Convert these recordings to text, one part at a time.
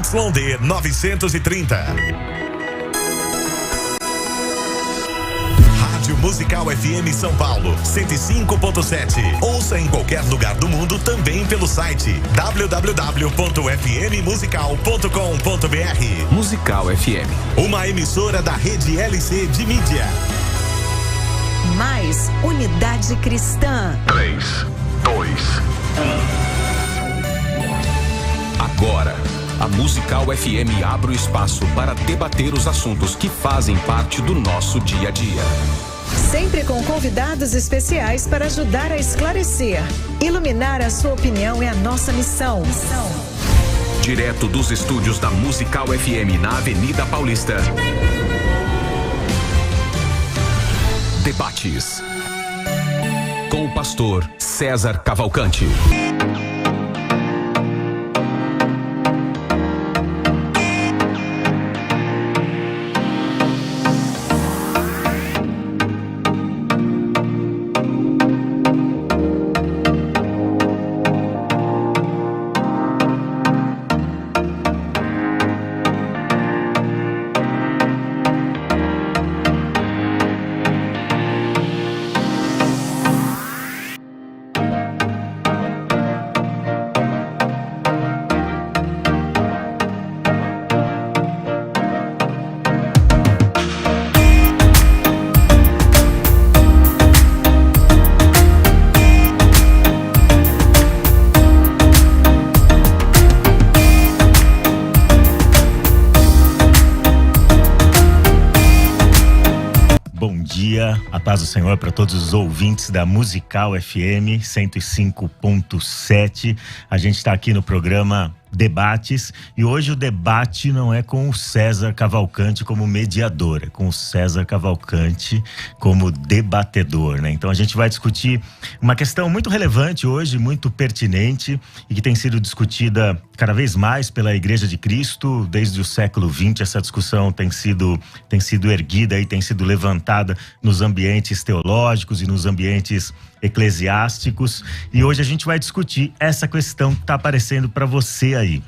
ZYD 930. Rádio Musical FM São Paulo, 105.7. Ouça em qualquer lugar do mundo também pelo site www.fmmusical.com.br. Musical FM, uma emissora da rede LC de mídia. Mais unidade cristã. 3, 2, 1. Agora, a Musical FM abre o espaço para debater os assuntos que fazem parte do nosso dia a dia. Sempre com convidados especiais para ajudar a esclarecer. Iluminar a sua opinião é a nossa missão. Direto dos estúdios da Musical FM na Avenida Paulista. Debates. Com o pastor César Cavalcante. A paz do Senhor para todos os ouvintes da Musical FM 105.7. A gente está aqui no programa Debates e hoje o debate não é com o César Cavalcante como mediador, é com o César Cavalcante como debatedor, né? Então a gente vai discutir uma questão muito relevante hoje, muito pertinente e que tem sido discutida cada vez mais pela Igreja de Cristo desde o século XX. Essa discussão tem sido erguida e tem sido levantada nos ambientes teológicos e nos ambientes eclesiásticos, e hoje a gente vai discutir essa questão que está aparecendo para você aí.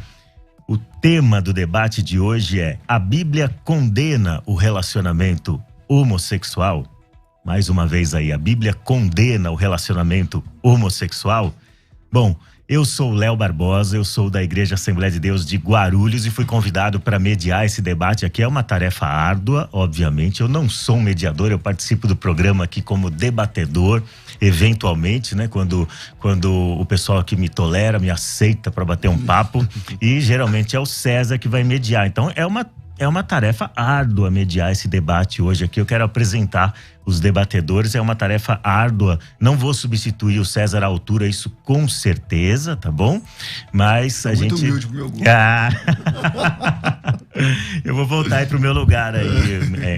O tema do debate de hoje é: a Bíblia condena o relacionamento homossexual? Mais uma vez aí, a Bíblia condena o relacionamento homossexual? Bom, eu sou o Léo Barbosa, eu sou da Igreja Assembleia de Deus de Guarulhos e fui convidado para mediar esse debate aqui. É uma tarefa árdua, obviamente. Eu não sou um mediador, eu participo do programa aqui como debatedor, eventualmente, né? Quando o pessoal aqui me tolera, me aceita para bater um papo, e geralmente é o César que vai mediar. Então é uma tarefa árdua mediar esse debate hoje aqui. Eu quero apresentar os debatedores, é uma tarefa árdua. Não vou substituir o César à altura, isso com certeza, tá bom? Mas a gente... Muito humilde pro meu gosto. Eu vou voltar aí pro meu lugar aí,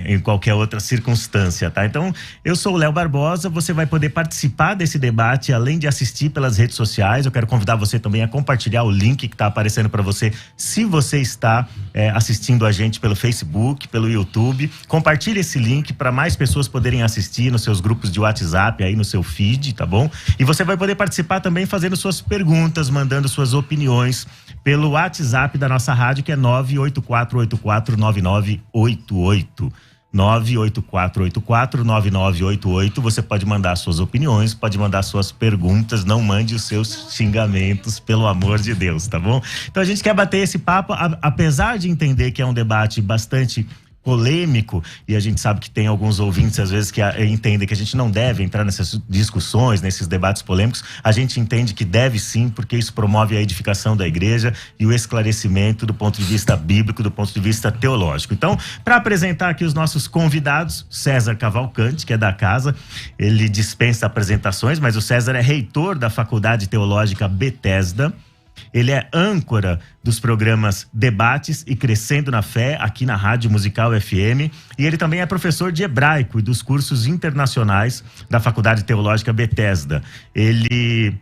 em qualquer outra circunstância, tá? Então, eu sou o Léo Barbosa, você vai poder participar desse debate, além de assistir pelas redes sociais. Eu quero convidar você também a compartilhar o link que tá aparecendo para você, se você está assistindo a gente pelo Facebook, pelo YouTube. Compartilhe esse link para mais pessoas poderem assistir nos seus grupos de WhatsApp, aí no seu feed, tá bom? E você vai poder participar também fazendo suas perguntas, mandando suas opiniões pelo WhatsApp da nossa rádio, que é 984849988. 984849988. Você pode mandar suas opiniões, pode mandar suas perguntas, não mande os seus xingamentos, pelo amor de Deus, tá bom? Então a gente quer bater esse papo, apesar de entender que é um debate bastante polêmico, e a gente sabe que tem alguns ouvintes às vezes que entendem que a gente não deve entrar nessas discussões, nesses debates polêmicos. A gente entende que deve sim, porque isso promove a edificação da igreja e o esclarecimento do ponto de vista bíblico, do ponto de vista teológico. Então, para apresentar aqui os nossos convidados, César Cavalcante, que é da casa, ele dispensa apresentações, mas o César é reitor da Faculdade Teológica Bethesda. Ele é âncora dos programas Debates e Crescendo na Fé, aqui na Rádio Musical FM. E ele também é professor de hebraico e dos cursos internacionais da Faculdade Teológica Bethesda. Ele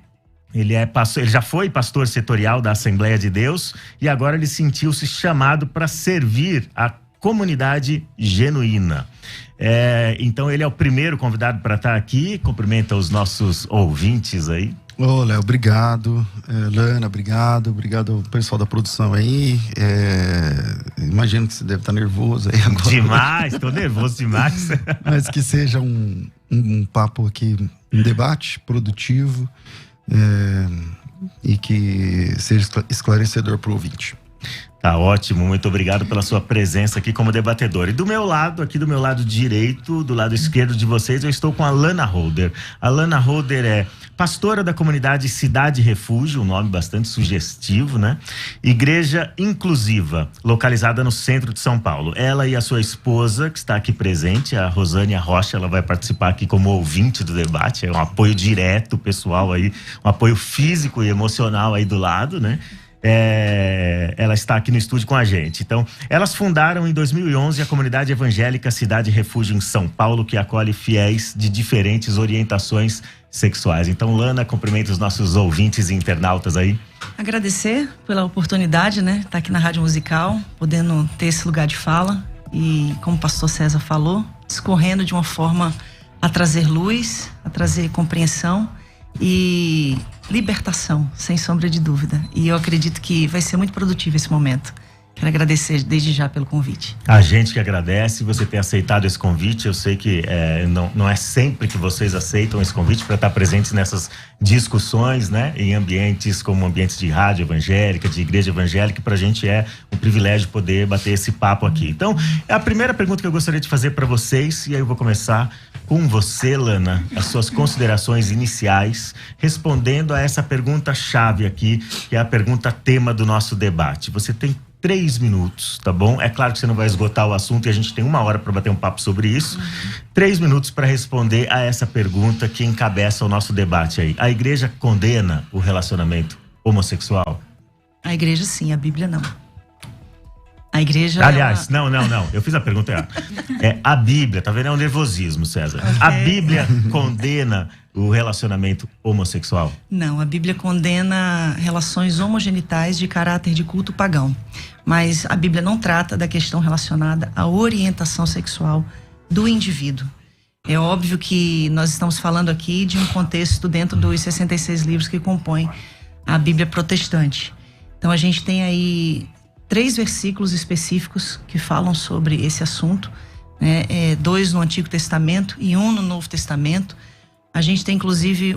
já foi pastor setorial da Assembleia de Deus e agora ele sentiu-se chamado para servir a comunidade genuína. Então ele é o primeiro convidado para estar aqui. Cumprimenta os nossos ouvintes aí. Ô, Léo, obrigado. Lana, obrigado ao pessoal da produção aí. Imagino que você deve estar nervoso aí agora. Demais, tô nervoso demais. Mas que seja um papo aqui, um debate produtivo, e que seja esclarecedor para o ouvinte. Tá ótimo, muito obrigado pela sua presença aqui como debatedor. E do meu lado, aqui do meu lado direito, do lado esquerdo de vocês, eu estou com a Lana Holder. A Lana Holder é pastora da comunidade Cidade Refúgio, um nome bastante sugestivo, né? Igreja Inclusiva, localizada no centro de São Paulo. Ela e a sua esposa, que está aqui presente, a Rosânia Rocha, ela vai participar aqui como ouvinte do debate, é um apoio direto, pessoal aí, um apoio físico e emocional aí do lado, né? Ela está aqui no estúdio com a gente. Então, elas fundaram em 2011 a comunidade evangélica Cidade Refúgio em São Paulo, que acolhe fiéis de diferentes orientações sexuais. Então, Lana, cumprimenta os nossos ouvintes e internautas aí. Agradecer pela oportunidade, né? Estar aqui na Rádio Musical, podendo ter esse lugar de fala e, como o pastor César falou, discorrendo de uma forma a trazer luz, a trazer compreensão e libertação, sem sombra de dúvida. E eu acredito que vai ser muito produtivo esse momento. Quero agradecer desde já pelo convite. A gente que agradece você ter aceitado esse convite. Eu sei que não é sempre que vocês aceitam esse convite para estar presentes nessas discussões, né? Em ambientes como ambientes de rádio evangélica, de igreja evangélica. Para a gente é um privilégio poder bater esse papo aqui. Então, a primeira pergunta que eu gostaria de fazer para vocês, e aí eu vou começar com você, Lana, as suas considerações iniciais, respondendo a essa pergunta-chave aqui, que é a pergunta tema do nosso debate. Você tem 3 minutos, tá bom? É claro que você não vai esgotar o assunto e a gente tem 1 hora para bater um papo sobre isso. 3 minutos para responder a essa pergunta que encabeça o nosso debate aí. A igreja condena o relacionamento homossexual? A igreja sim, a Bíblia não. A igreja... Aliás, não. Eu fiz a pergunta errada. A Bíblia, tá vendo? É um nervosismo, César. Okay. A Bíblia condena o relacionamento homossexual? Não, a Bíblia condena relações homogenitais de caráter de culto pagão. Mas a Bíblia não trata da questão relacionada à orientação sexual do indivíduo. É óbvio que nós estamos falando aqui de um contexto dentro dos 66 livros que compõem a Bíblia protestante. Então a gente tem aí 3 versículos específicos que falam sobre esse assunto, né? 2 no Antigo Testamento e 1 no Novo Testamento. A gente tem inclusive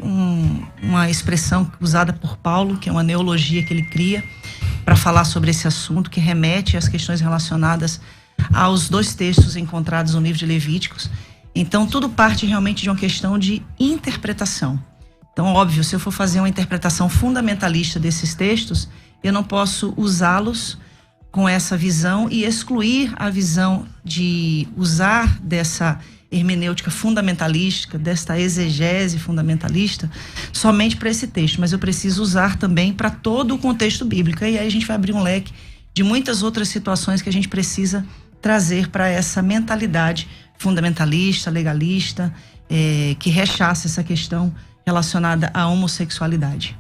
uma expressão usada por Paulo, que é uma neologia que ele cria para falar sobre esse assunto, que remete às questões relacionadas aos 2 textos encontrados no livro de Levíticos. Então tudo parte realmente de uma questão de interpretação. Então, óbvio, se eu for fazer uma interpretação fundamentalista desses textos, eu não posso usá-los com essa visão e excluir a visão de usar dessa hermenêutica fundamentalística, desta exegese fundamentalista, somente para esse texto, mas eu preciso usar também para todo o contexto bíblico. E aí a gente vai abrir um leque de muitas outras situações que a gente precisa trazer para essa mentalidade fundamentalista, legalista, que rechaça essa questão relacionada à homossexualidade.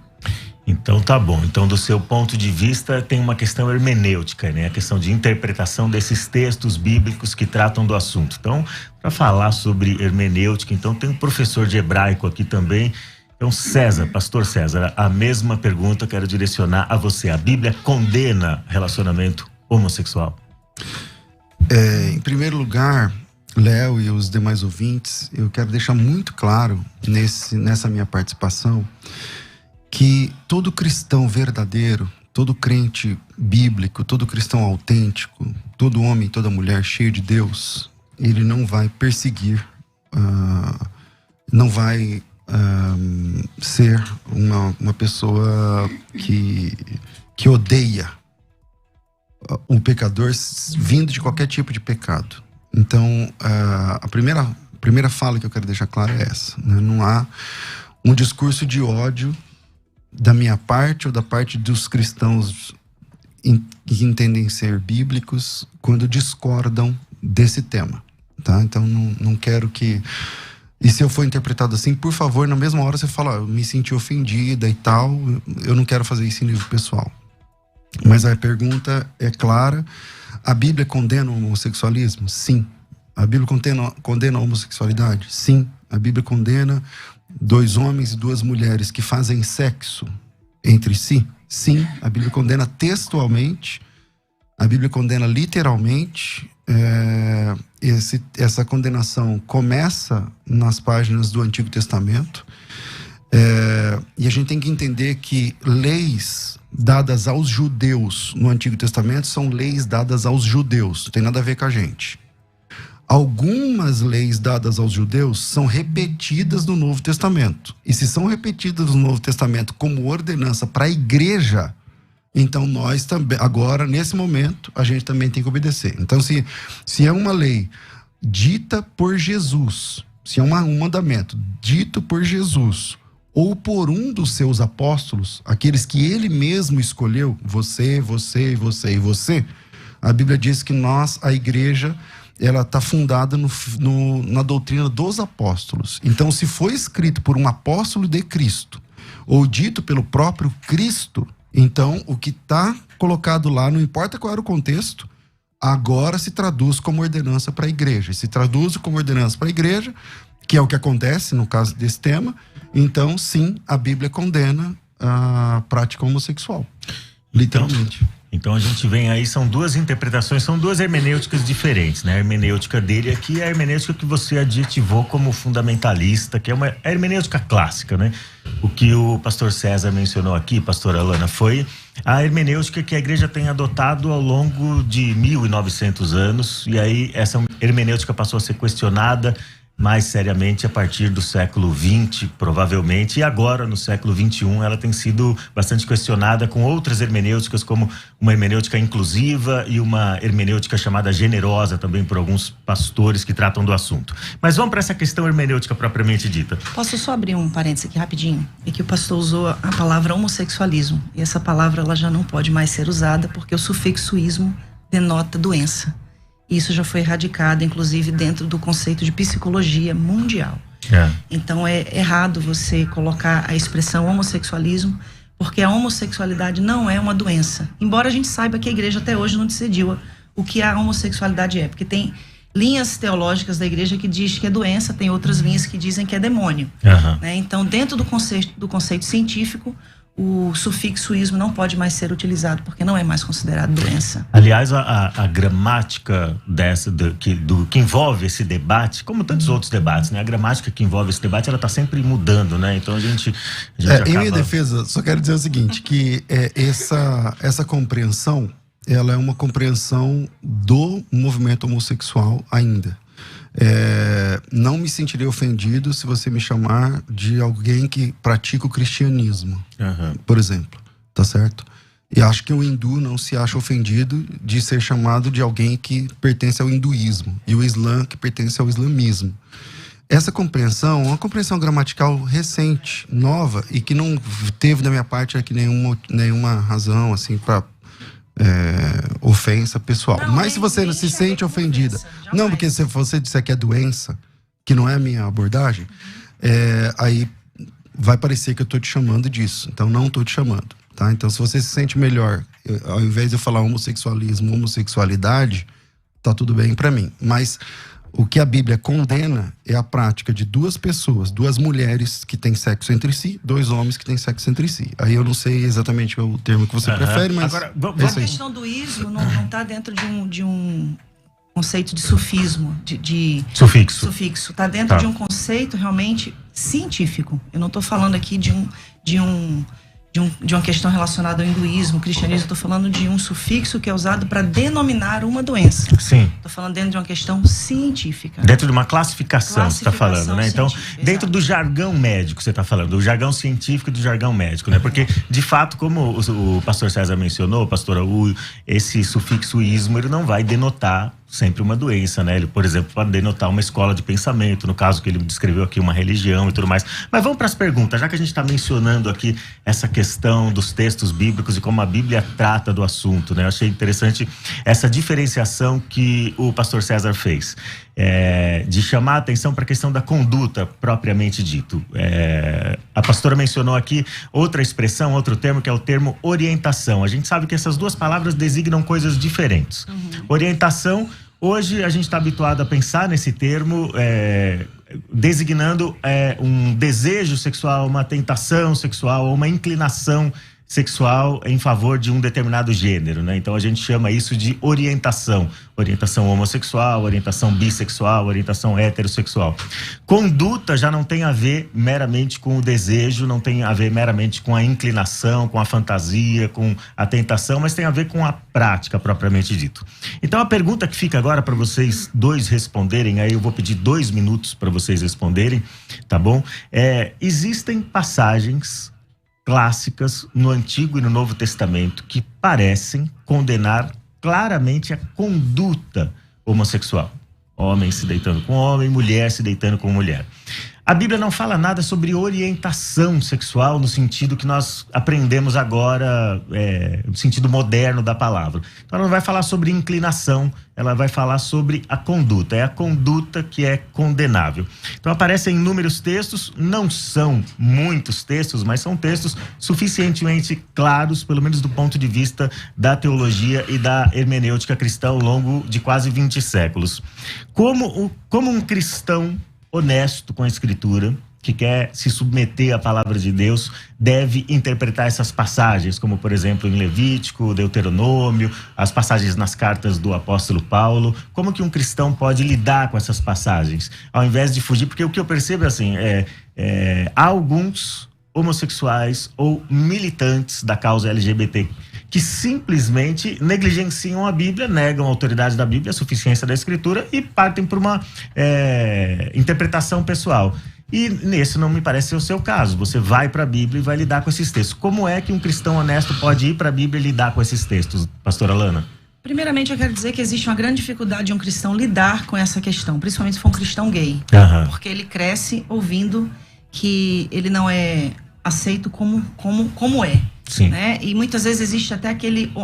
Então tá bom. Então, do seu ponto de vista, tem uma questão hermenêutica, né? A questão de interpretação desses textos bíblicos que tratam do assunto. Então, para falar sobre hermenêutica, então tem um professor de hebraico aqui também. Então, César, pastor César, a mesma pergunta eu quero direcionar a você. A Bíblia condena relacionamento homossexual? Em primeiro lugar, Léo e os demais ouvintes, eu quero deixar muito claro nessa minha participação que todo cristão verdadeiro, todo crente bíblico, todo cristão autêntico, todo homem, toda mulher cheio de Deus, ele não vai perseguir, não vai ser uma pessoa que odeia um pecador vindo de qualquer tipo de pecado. Então, a primeira fala que eu quero deixar clara é essa, né? Não há um discurso de ódio da minha parte ou da parte dos cristãos que entendem ser bíblicos quando discordam desse tema, tá? Então não quero que... E se eu for interpretado assim, por favor, na mesma hora você fala, eu me senti ofendida e tal, eu não quero fazer isso em nível pessoal. Mas a pergunta é clara: a Bíblia condena o homossexualismo? Sim. A Bíblia condena a homossexualidade? Sim. A Bíblia condena 2 homens e 2 mulheres que fazem sexo entre si, sim, a Bíblia condena textualmente, a Bíblia condena literalmente. Essa condenação começa nas páginas do Antigo Testamento, e a gente tem que entender que leis dadas aos judeus no Antigo Testamento são leis dadas aos judeus, não tem nada a ver com a gente. Algumas leis dadas aos judeus são repetidas no Novo Testamento, e se são repetidas no Novo Testamento como ordenança para a igreja, então nós também, agora, nesse momento, a gente também tem que obedecer. Então, se é uma lei dita por Jesus, se é um mandamento dito por Jesus, ou por um dos seus apóstolos, aqueles que ele mesmo escolheu, você, você, você e você, a Bíblia diz que nós, a igreja, ela está fundada na doutrina dos apóstolos. Então, se foi escrito por um apóstolo de Cristo, ou dito pelo próprio Cristo, então, o que está colocado lá, não importa qual era o contexto, agora se traduz como ordenança para a igreja. Se traduz como ordenança para a igreja, que é o que acontece no caso desse tema, então, sim, a Bíblia condena a prática homossexual. Literalmente. Então a gente vem aí, são 2 interpretações, são 2 hermenêuticas diferentes, né? A hermenêutica dele aqui é a hermenêutica que você adjetivou como fundamentalista, que é uma hermenêutica clássica, né? O que o pastor César mencionou aqui, pastora Alana, foi a hermenêutica que a igreja tem adotado ao longo de 1900 anos, e aí essa hermenêutica passou a ser questionada mais seriamente a partir do século XX, provavelmente, e agora no século XXI ela tem sido bastante questionada com outras hermenêuticas, como uma hermenêutica inclusiva e uma hermenêutica chamada generosa também por alguns pastores que tratam do assunto. Mas vamos para essa questão hermenêutica propriamente dita. Posso só abrir um parênteses aqui rapidinho? É que o pastor usou a palavra homossexualismo, e essa palavra ela já não pode mais ser usada porque o sufixo ismo denota doença. Isso já foi erradicado, inclusive, dentro do conceito de psicologia mundial. Então, é errado você colocar a expressão homossexualismo, porque a homossexualidade não é uma doença. Embora a gente saiba que a igreja até hoje não decidiu o que a homossexualidade é, porque tem linhas teológicas da igreja que diz que é doença, tem outras linhas que dizem que é demônio. Né? Então, dentro do conceito científico, o sufixo ismo não pode mais ser utilizado, porque não é mais considerado doença. Aliás, a gramática que envolve esse debate, como tantos outros debates, né? A gramática que envolve esse debate, ela está sempre mudando, né? Então a gente acaba... Em minha defesa, só quero dizer o seguinte, que essa compreensão, ela é uma compreensão do movimento homossexual ainda. Não me sentirei ofendido se você me chamar de alguém que pratica o cristianismo, por exemplo, tá certo? E acho que o hindu não se acha ofendido de ser chamado de alguém que pertence ao hinduísmo, e o islã que pertence ao islamismo. Essa compreensão é uma compreensão gramatical recente, nova, e que não teve da minha parte aqui nenhuma razão assim para ofensa pessoal. Não, mas se você se sente ofendida, não, porque se você disser que é doença, que não é a minha abordagem, aí vai parecer que eu tô te chamando disso. Então não tô te chamando, tá? Então se você se sente melhor, ao invés de eu falar homossexualismo, homossexualidade, tá tudo bem pra mim. Mas o que a Bíblia condena é a prática de 2 pessoas, 2 mulheres que têm sexo entre si, 2 homens que têm sexo entre si. Aí eu não sei exatamente o termo que você prefere, mas... Agora, a questão do ismo não está dentro de um conceito de sufismo, de sufixo. Está dentro de um conceito realmente científico. Eu não estou falando aqui de uma questão relacionada ao hinduísmo, cristianismo. Estou falando de um sufixo que é usado para denominar uma doença. Sim. Estou falando dentro de uma questão científica. Dentro de uma classificação você está falando, né? Então, dentro do jargão médico você está falando, do jargão científico e do jargão médico, né? Porque, de fato, como o pastor César mencionou, pastora, esse sufixo ismo, ele não vai denotar sempre uma doença, né? Ele, por exemplo, pode denotar uma escola de pensamento, no caso que ele descreveu aqui, uma religião e tudo mais. Mas vamos para as perguntas, já que a gente está mencionando aqui essa questão dos textos bíblicos e como a Bíblia trata do assunto, né? Eu achei interessante essa diferenciação que o pastor César fez, de chamar a atenção para a questão da conduta propriamente dito. A pastora mencionou aqui outra expressão, outro termo, que é o termo orientação. A gente sabe que essas 2 palavras designam coisas diferentes. Orientação, hoje a gente está habituado a pensar nesse termo designando um desejo sexual, uma tentação sexual, uma inclinação sexual em favor de um determinado gênero, né? Então a gente chama isso de orientação homossexual, orientação bissexual, orientação heterossexual. Conduta já não tem a ver meramente com o desejo, não tem a ver meramente com a inclinação, com a fantasia, com a tentação, mas tem a ver com a prática propriamente dito. Então a pergunta que fica agora para vocês dois responderem, aí eu vou pedir 2 minutos para vocês responderem, tá bom? Existem passagens clássicas no Antigo e no Novo Testamento que parecem condenar claramente a conduta homossexual. Homem se deitando com homem, mulher se deitando com mulher. A Bíblia não fala nada sobre orientação sexual no sentido que nós aprendemos agora, no sentido moderno da palavra. Então ela não vai falar sobre inclinação, ela vai falar sobre a conduta. É a conduta que é condenável. Então aparecem inúmeros textos, não são muitos textos, mas são textos suficientemente claros, pelo menos do ponto de vista da teologia e da hermenêutica cristã ao longo de quase 20 séculos. Como um cristão honesto com a Escritura, que quer se submeter à palavra de Deus, deve interpretar essas passagens, como por exemplo em Levítico, Deuteronômio, as passagens nas cartas do apóstolo Paulo. Como que um cristão pode lidar com essas passagens, ao invés de fugir? Porque o que eu percebo assim, há alguns homossexuais ou militantes da causa LGBT que simplesmente negligenciam a Bíblia, negam a autoridade da Bíblia, a suficiência da Escritura e partem por uma interpretação pessoal. E nesse não me parece ser o seu caso. Você vai para a Bíblia e vai lidar com esses textos. Como é que um cristão honesto pode ir para a Bíblia e lidar com esses textos, pastora Lana? Primeiramente, eu quero dizer que existe uma grande dificuldade de um cristão lidar com essa questão, principalmente se for um cristão gay. Porque ele cresce ouvindo que ele não é aceito como é. Sim. Né? E muitas vezes existe até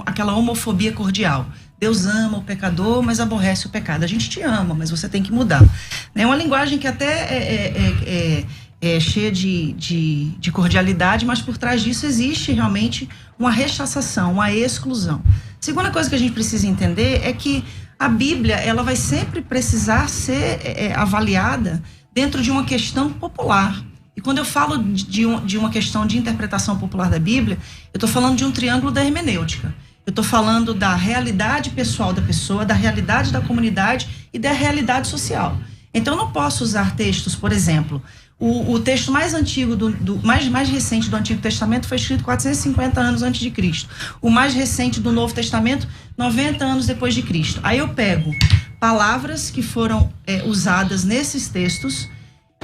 aquela homofobia cordial. Deus ama o pecador, mas aborrece o pecado. A gente te ama, mas você tem que mudar. É uma linguagem que até é cheia de cordialidade, mas por trás disso existe realmente uma rechaçação, uma exclusão. Segunda coisa que a gente precisa entender é que a Bíblia ela vai sempre precisar ser avaliada dentro de uma questão popular. E quando eu falo de uma questão de interpretação popular da Bíblia, eu estou falando de um triângulo da hermenêutica. Eu estou falando da realidade pessoal da pessoa, da realidade da comunidade e da realidade social. Então, eu não posso usar textos, por exemplo, o texto mais antigo, mais recente do Antigo Testamento foi escrito 450 anos antes de Cristo. O mais recente do Novo Testamento, 90 anos depois de Cristo. Aí eu pego palavras que foram usadas nesses textos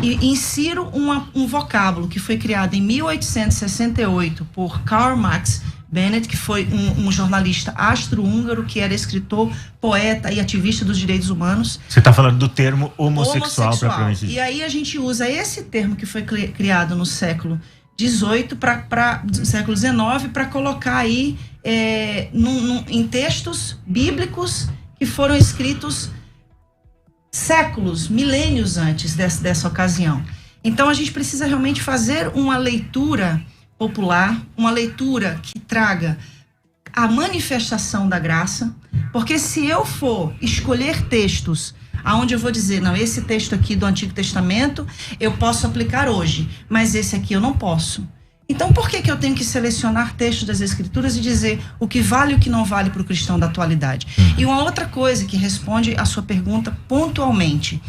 e insiro um vocábulo que foi criado em 1868 por Karl Marx Bennett, que foi um jornalista austro-húngaro, que era escritor, poeta e ativista dos direitos humanos. Você está falando do termo homossexual. E aí a gente usa esse termo que foi criado no século XVIII século XIX para colocar aí em textos bíblicos que foram escritos séculos, milênios antes dessa ocasião. Então a gente precisa realmente fazer uma leitura popular, uma leitura que traga a manifestação da graça, porque se eu for escolher textos aonde eu vou dizer, não, esse texto aqui do Antigo Testamento eu posso aplicar hoje, mas esse aqui eu não posso. Então por que eu tenho que selecionar textos das Escrituras e dizer o que vale e o que não vale para o cristão da atualidade? E uma outra coisa que responde a sua pergunta pontualmente,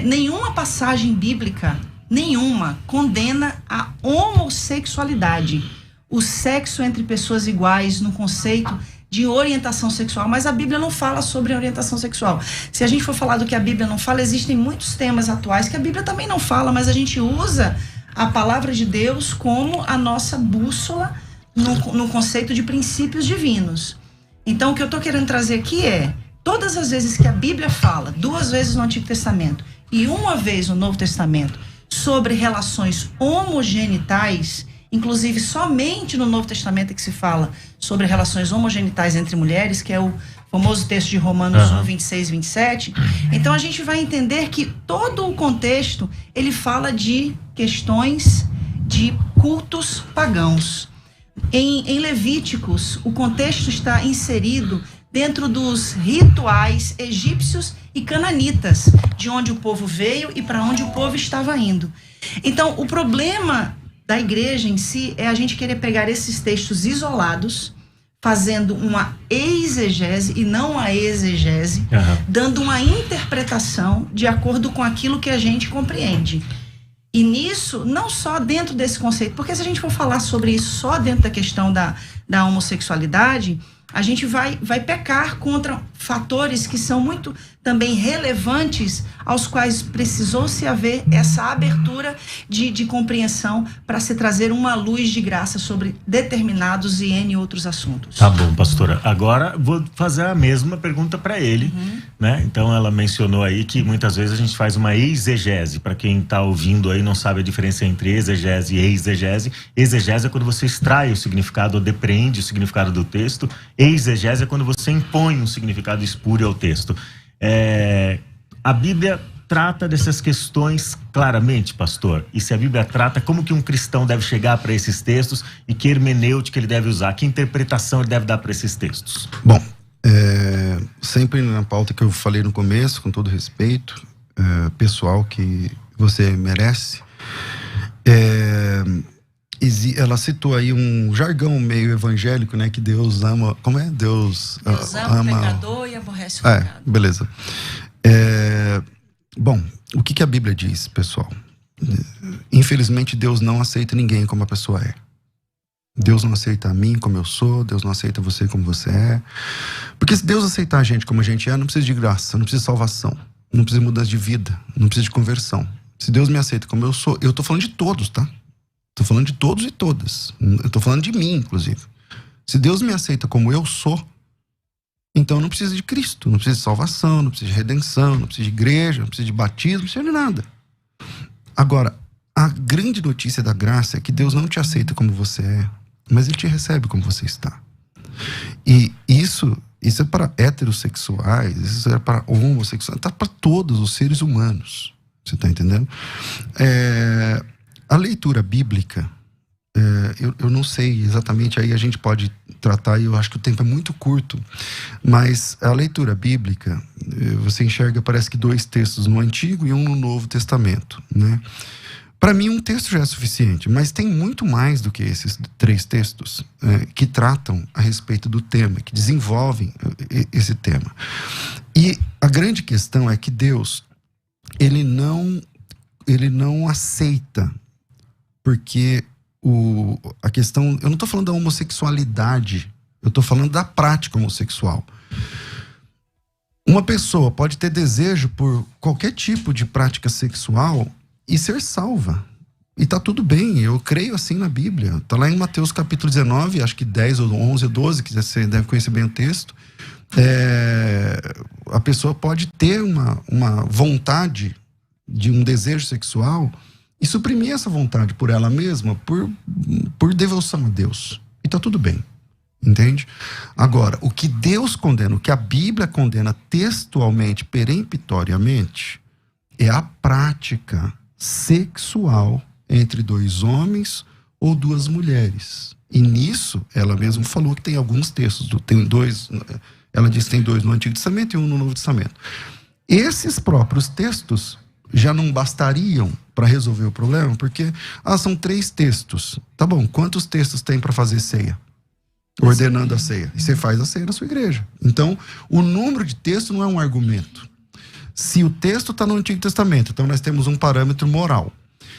nenhuma passagem bíblica, nenhuma, condena a homossexualidade, o sexo entre pessoas iguais no conceito de orientação sexual, mas a Bíblia não fala sobre orientação sexual. Se a gente for falar do que a Bíblia não fala, existem muitos temas atuais que a Bíblia também não fala, mas a gente usa a palavra de Deus como a nossa bússola no conceito de princípios divinos. Então, o que eu estou querendo trazer aqui todas as vezes que a Bíblia fala, 2 vezes no Antigo Testamento e 1 vez no Novo Testamento, sobre relações homogenitais, inclusive somente no Novo Testamento é que se fala sobre relações homogenitais entre mulheres, que é o famoso texto de Romanos 1, 26 e 27. Então a gente vai entender que todo o contexto, ele fala de questões de cultos pagãos. Em Levíticos, o contexto está inserido dentro dos rituais egípcios e cananitas, de onde o povo veio e para onde o povo estava indo. Então, o problema da igreja em si é a gente querer pegar esses textos isolados, fazendo uma exegese e não a exegese, dando uma interpretação de acordo com aquilo que a gente compreende. E nisso, não só dentro desse conceito, porque se a gente for falar sobre isso só dentro da questão da homossexualidade, a gente vai pecar contra fatores que são muito também relevantes, aos quais precisou-se haver essa abertura de compreensão para se trazer uma luz de graça sobre determinados e N outros assuntos. Tá bom, pastora. Agora vou fazer a mesma pergunta para ele, né? Então ela mencionou aí que muitas vezes a gente faz uma exegese. Para quem está ouvindo aí não sabe a diferença entre exegese e exegese. Exegese é quando você extrai o significado ou depreende o significado do texto. Exegese é quando você impõe um significado espúrio ao texto. A Bíblia trata dessas questões claramente, pastor? E se a Bíblia trata, como que um cristão deve chegar para esses textos e que hermenêutica ele deve usar? Que interpretação ele deve dar para esses textos? Bom, sempre na pauta que eu falei no começo, com todo respeito pessoal que você merece, ela citou aí um jargão meio evangélico, né? Que Deus ama... Como é? Deus ama o pecador e aborrece o pecado. Beleza. Bom, o que a Bíblia diz, pessoal? Infelizmente, Deus não aceita ninguém como a pessoa é. Deus não aceita a mim como eu sou, Deus não aceita você como você é. Porque se Deus aceitar a gente como a gente é, não precisa de graça, não precisa de salvação, não precisa de mudança de vida, não precisa de conversão. Se Deus me aceita como eu sou, eu tô falando de todos, tá? Tô falando de todos e todas. Eu tô falando de mim, inclusive. Se Deus me aceita como eu sou, então não precisa de Cristo, não precisa de salvação, não precisa de redenção, não precisa de igreja, não precisa de batismo, não precisa de nada. Agora, a grande notícia da graça é que Deus não te aceita como você é, mas Ele te recebe como você está. E isso é para heterossexuais, isso é para homossexuais, tá para todos os seres humanos. Você tá entendendo? A leitura bíblica, eu não sei exatamente, aí a gente pode tratar, e eu acho que o tempo é muito curto, mas a leitura bíblica, você enxerga, parece que 2 textos no Antigo e um no Novo Testamento, né? Para mim, um texto já é suficiente, mas tem muito mais do que esses 3 textos que tratam a respeito do tema, que desenvolvem esse tema. E a grande questão é que Deus, ele não aceita, porque a questão... Eu não estou falando da homossexualidade, eu estou falando da prática homossexual. Uma pessoa pode ter desejo por qualquer tipo de prática sexual e ser salva. E tá tudo bem, eu creio assim na Bíblia. Tá lá em Mateus capítulo 19, acho que 10 ou 11 ou 12, que você deve conhecer bem o texto. A pessoa pode ter uma vontade de um desejo sexual e suprimir essa vontade por ela mesma, por devoção a Deus. E tá tudo bem, entende? Agora, o que Deus condena, o que a Bíblia condena textualmente, peremptoriamente, é a prática sexual entre 2 homens ou 2 mulheres. E nisso, ela mesma falou que tem alguns textos, tem 2, ela diz que tem 2 no Antigo Testamento e 1 no Novo Testamento. Esses próprios textos já não bastariam para resolver o problema, porque são 3 textos. Tá bom, quantos textos tem para fazer ceia? Ordenando a ceia. E você faz a ceia na sua igreja. Então, o número de textos não é um argumento. Se o texto está no Antigo Testamento, então nós temos um parâmetro moral.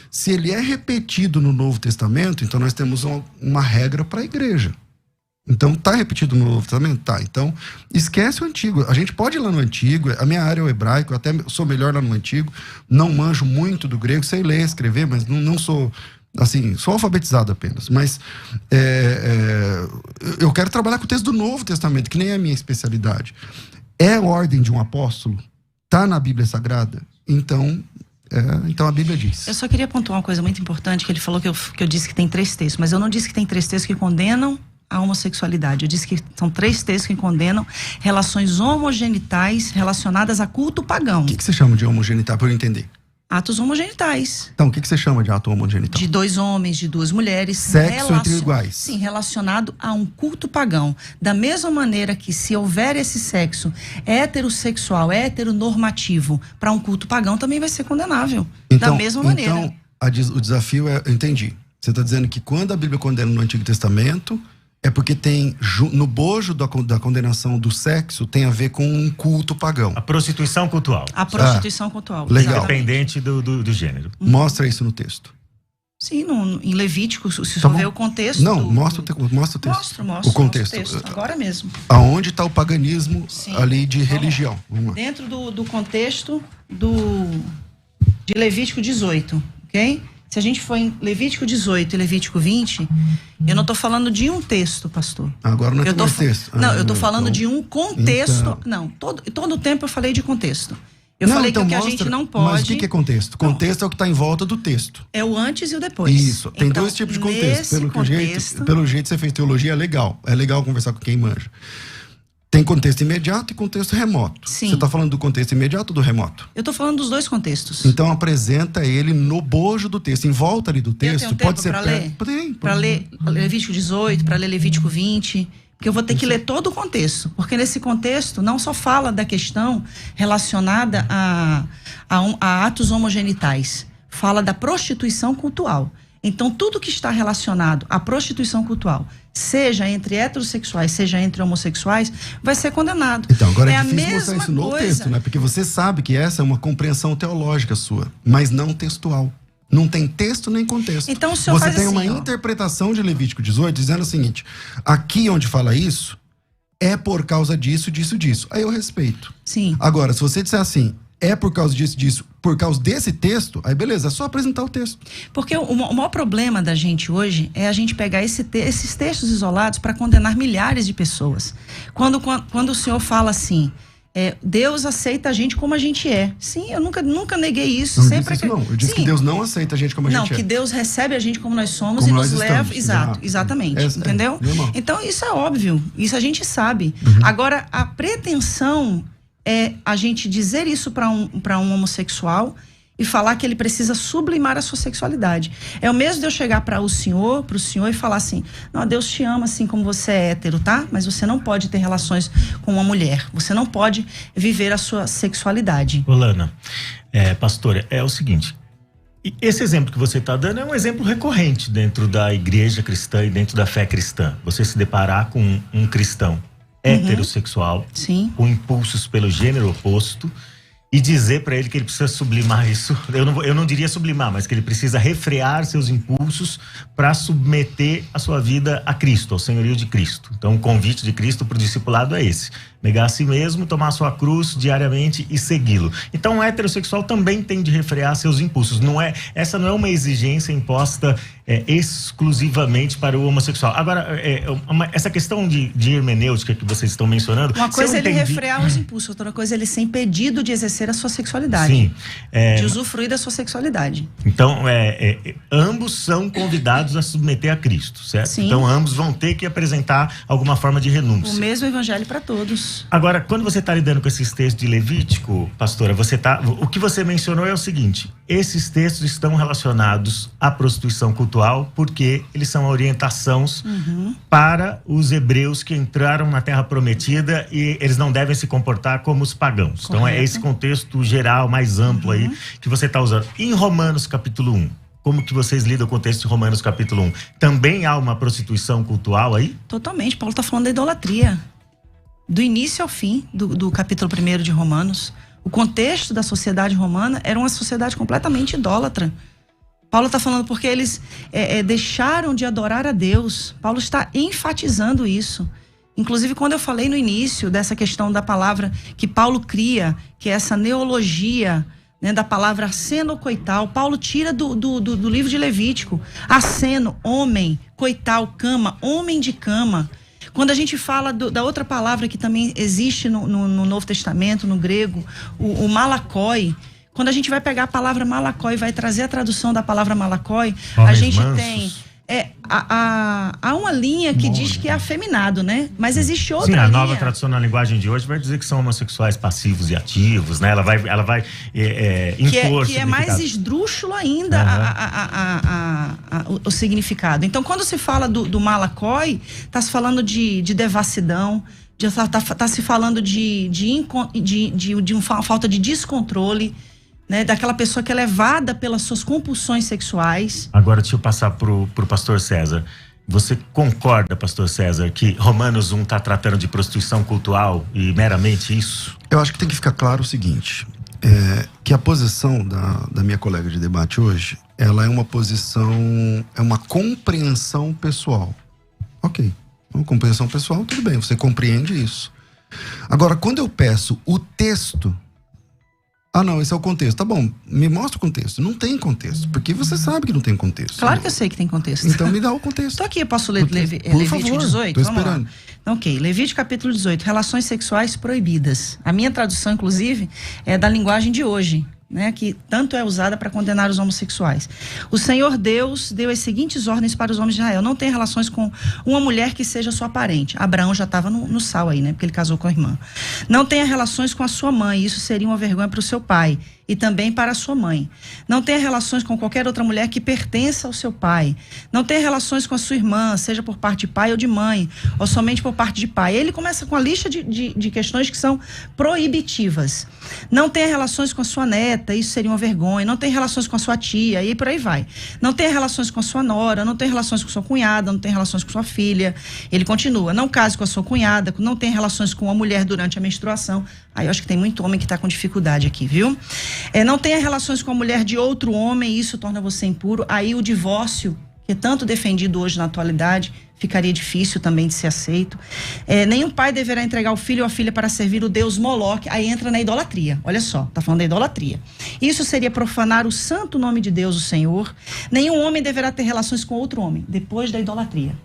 Se ele é repetido no Novo Testamento, então nós temos uma regra para a igreja. Então, está repetido no Novo Testamento? Tá. Então, esquece o Antigo. A gente pode ir lá no Antigo. A minha área é o hebraico. Eu até sou melhor lá no Antigo. Não manjo muito do grego. Sei ler, escrever, mas não sou... Assim, sou alfabetizado apenas. Mas eu quero trabalhar com o texto do Novo Testamento, que nem é a minha especialidade. É a ordem de um apóstolo? Está na Bíblia Sagrada? Então a Bíblia diz. Eu só queria pontuar uma coisa muito importante, que ele falou que eu disse que tem 3 textos, mas eu não disse que tem 3 textos que condenam a homossexualidade. Eu disse que são 3 textos que condenam relações homogenitais relacionadas a culto pagão. O que você chama de homogenital, para eu entender? Atos homogenitais. Então, o que você chama de ato homogenital? De 2 homens, de 2 mulheres. Sexo entre iguais. Sim, relacionado a um culto pagão. Da mesma maneira que se houver esse sexo heterossexual, heteronormativo, para um culto pagão, também vai ser condenável. Da mesma maneira. Então, o desafio é, eu entendi. Você está dizendo que quando a Bíblia condena no Antigo Testamento, é porque tem, no bojo da condenação do sexo, tem a ver com um culto pagão. A prostituição cultural. A prostituição cultural. Legal. Independente do gênero. Mostra isso no texto. Sim, em Levítico, se só ver o contexto. Não, mostra o texto. Mostro o contexto. Agora mesmo. Aonde está o paganismo ali de religião? Vamos lá. Dentro do contexto de Levítico 18, ok? Se a gente for em Levítico 18 e Levítico 20, eu não estou falando de um texto, pastor. Agora não é texto. Não, eu estou falando de um contexto. Não, todo o tempo eu falei de contexto. Eu falei que o que a gente não pode... Mas o que é contexto? Contexto é o que está em volta do texto. É o antes e o depois. Isso. Tem 2 tipos de contexto. Pelo jeito você fez teologia, é legal. É legal conversar com quem manja. Tem contexto imediato e contexto remoto. Sim. Você está falando do contexto imediato ou do remoto? Eu estou falando dos 2 contextos. Então apresenta ele no bojo do texto. Em volta ali do texto, pode ser... Para ler Levítico 18, para ler Levítico 20... Porque eu vou ter que ler todo o contexto. Porque nesse contexto não só fala da questão relacionada a atos homogenitais. Fala da prostituição cultural. Então, tudo que está relacionado à prostituição cultural, seja entre heterossexuais, seja entre homossexuais, vai ser condenado. Então, agora é difícil mostrar isso no texto, né? Porque você sabe que essa é uma compreensão teológica sua, mas não textual. Não tem texto nem contexto. Então, o senhor você tem assim, uma interpretação de Levítico 18 dizendo o seguinte: aqui onde fala isso, é por causa disso, disso, disso. Aí eu respeito. Sim. Agora, se você disser assim, é por causa disso, disso, por causa desse texto, aí beleza, é só apresentar o texto. Porque o maior problema da gente hoje é a gente pegar esses textos isolados para condenar milhares de pessoas. Quando o senhor fala assim... Deus aceita a gente como a gente é. Sim, eu nunca neguei isso. Não disse isso, não. Eu disse que Deus não aceita a gente como a gente é. Não, que Deus recebe a gente como nós somos como e nos leva... Exatamente. Entendeu? Então, isso é óbvio. Isso a gente sabe. Agora, a pretensão é a gente dizer isso para um homossexual e falar que ele precisa sublimar a sua sexualidade. É o mesmo de eu chegar para o senhor e falar assim: não, Deus te ama assim como você é hétero, tá? Mas você não pode ter relações com uma mulher. Você não pode viver a sua sexualidade. Lana, pastora, é o seguinte. Esse exemplo que você está dando é um exemplo recorrente dentro da igreja cristã e dentro da fé cristã. Você se deparar com um cristão heterossexual, sim, com impulsos pelo gênero oposto, e dizer para ele que ele precisa sublimar isso. Eu não diria sublimar, mas que ele precisa refrear seus impulsos para submeter a sua vida a Cristo, ao senhorio de Cristo. Então, o convite de Cristo para o discipulado é esse: negar a si mesmo, tomar a sua cruz diariamente e segui-lo. Então, o heterossexual também tem de refrear seus impulsos. Essa não é uma exigência imposta exclusivamente para o homossexual. Agora, essa questão de hermenêutica que vocês estão mencionando... Uma coisa é ele refrear os impulsos, outra coisa é ele ser impedido de exercer a sua sexualidade. Sim. De usufruir da sua sexualidade. Então, ambos são convidados a submeter a Cristo, certo? Sim. Então, ambos vão ter que apresentar alguma forma de renúncia. O mesmo evangelho para todos. Agora, quando você está lidando com esses textos de Levítico, pastora, o que você mencionou é o seguinte: esses textos estão relacionados à prostituição cultural porque eles são orientações para os hebreus que entraram na Terra Prometida e eles não devem se comportar como os pagãos. Correto. Então é esse contexto geral, mais amplo aí, que você está usando. Em Romanos capítulo 1, como que vocês lidam com o texto de Romanos capítulo 1? Também há uma prostituição cultural aí? Totalmente. Paulo está falando da idolatria. Do início ao fim do capítulo 1 de Romanos. O contexto da sociedade romana era uma sociedade completamente idólatra. Paulo está falando porque eles deixaram de adorar a Deus. Paulo está enfatizando isso. Inclusive, quando eu falei no início dessa questão da palavra que Paulo cria, que é essa neologia, né, da palavra aceno coital, Paulo tira do livro de Levítico. Aceno, homem, coital, cama, homem de cama. Quando a gente fala da outra palavra que também existe no Novo Testamento, no grego, o malakoi. Quando a gente vai pegar a palavra malakoi e vai trazer a tradução da palavra malakoi, a gente tem Há uma linha que diz que é afeminado, né? Mas existe outra linha. Sim, a nova tradução na linguagem de hoje vai dizer que são homossexuais passivos e ativos, né? Ela vai impor que é mais esdrúxulo ainda o significado. Então, quando se fala do malakoi, está se falando de devassidão, está se falando de uma falta de descontrole, né, daquela pessoa que é levada pelas suas compulsões sexuais. Agora deixa eu passar pro pastor César. Você concorda, pastor César, que Romanos 1 está tratando de prostituição cultural e meramente isso? Eu acho que tem que ficar claro o seguinte, que a posição da minha colega de debate hoje, ela é uma posição, é uma compreensão pessoal. Ok, uma compreensão pessoal, tudo bem, você compreende isso. Agora, quando eu peço o texto, não, esse é o contexto. Tá bom, me mostra o contexto. Não tem contexto, porque você sabe que não tem contexto. Claro que eu sei que tem contexto. Então me dá o contexto. Estou aqui, eu posso ler Levítico 18? Tô esperando. Então, ok, Levítico capítulo 18, relações sexuais proibidas. A minha tradução, inclusive, é da linguagem de hoje, né, que tanto é usada para condenar os homossexuais. O Senhor Deus deu as seguintes ordens para os homens de Israel: não tenha relações com uma mulher que seja sua parente. Abraão já estava no sal aí, né, porque ele casou com a irmã. Não tenha relações com a sua mãe, isso seria uma vergonha para o seu pai e também para a sua mãe. Não tenha relações com qualquer outra mulher que pertença ao seu pai. Não tenha relações com a sua irmã, seja por parte de pai ou de mãe, ou somente por parte de pai. Ele começa com a lista de questões que são proibitivas. Não tenha relações com a sua neta, isso seria uma vergonha. Não tenha relações com a sua tia, e por aí vai. Não tenha relações com a sua nora, não tenha relações com sua cunhada, não tenha relações com sua filha. Ele continua: não case com a sua cunhada, não tenha relações com a mulher durante a menstruação. Aí eu acho que tem muito homem que está com dificuldade aqui, viu? Não tenha relações com a mulher de outro homem, isso torna você impuro. Aí o divórcio, que é tanto defendido hoje na atualidade, ficaria difícil também de ser aceito. Nenhum pai deverá entregar o filho ou a filha para servir o deus Moloque. Aí entra na idolatria. Olha só, tá falando da idolatria. Isso seria profanar o santo nome de Deus, o Senhor. Nenhum homem deverá ter relações com outro homem, depois da idolatria.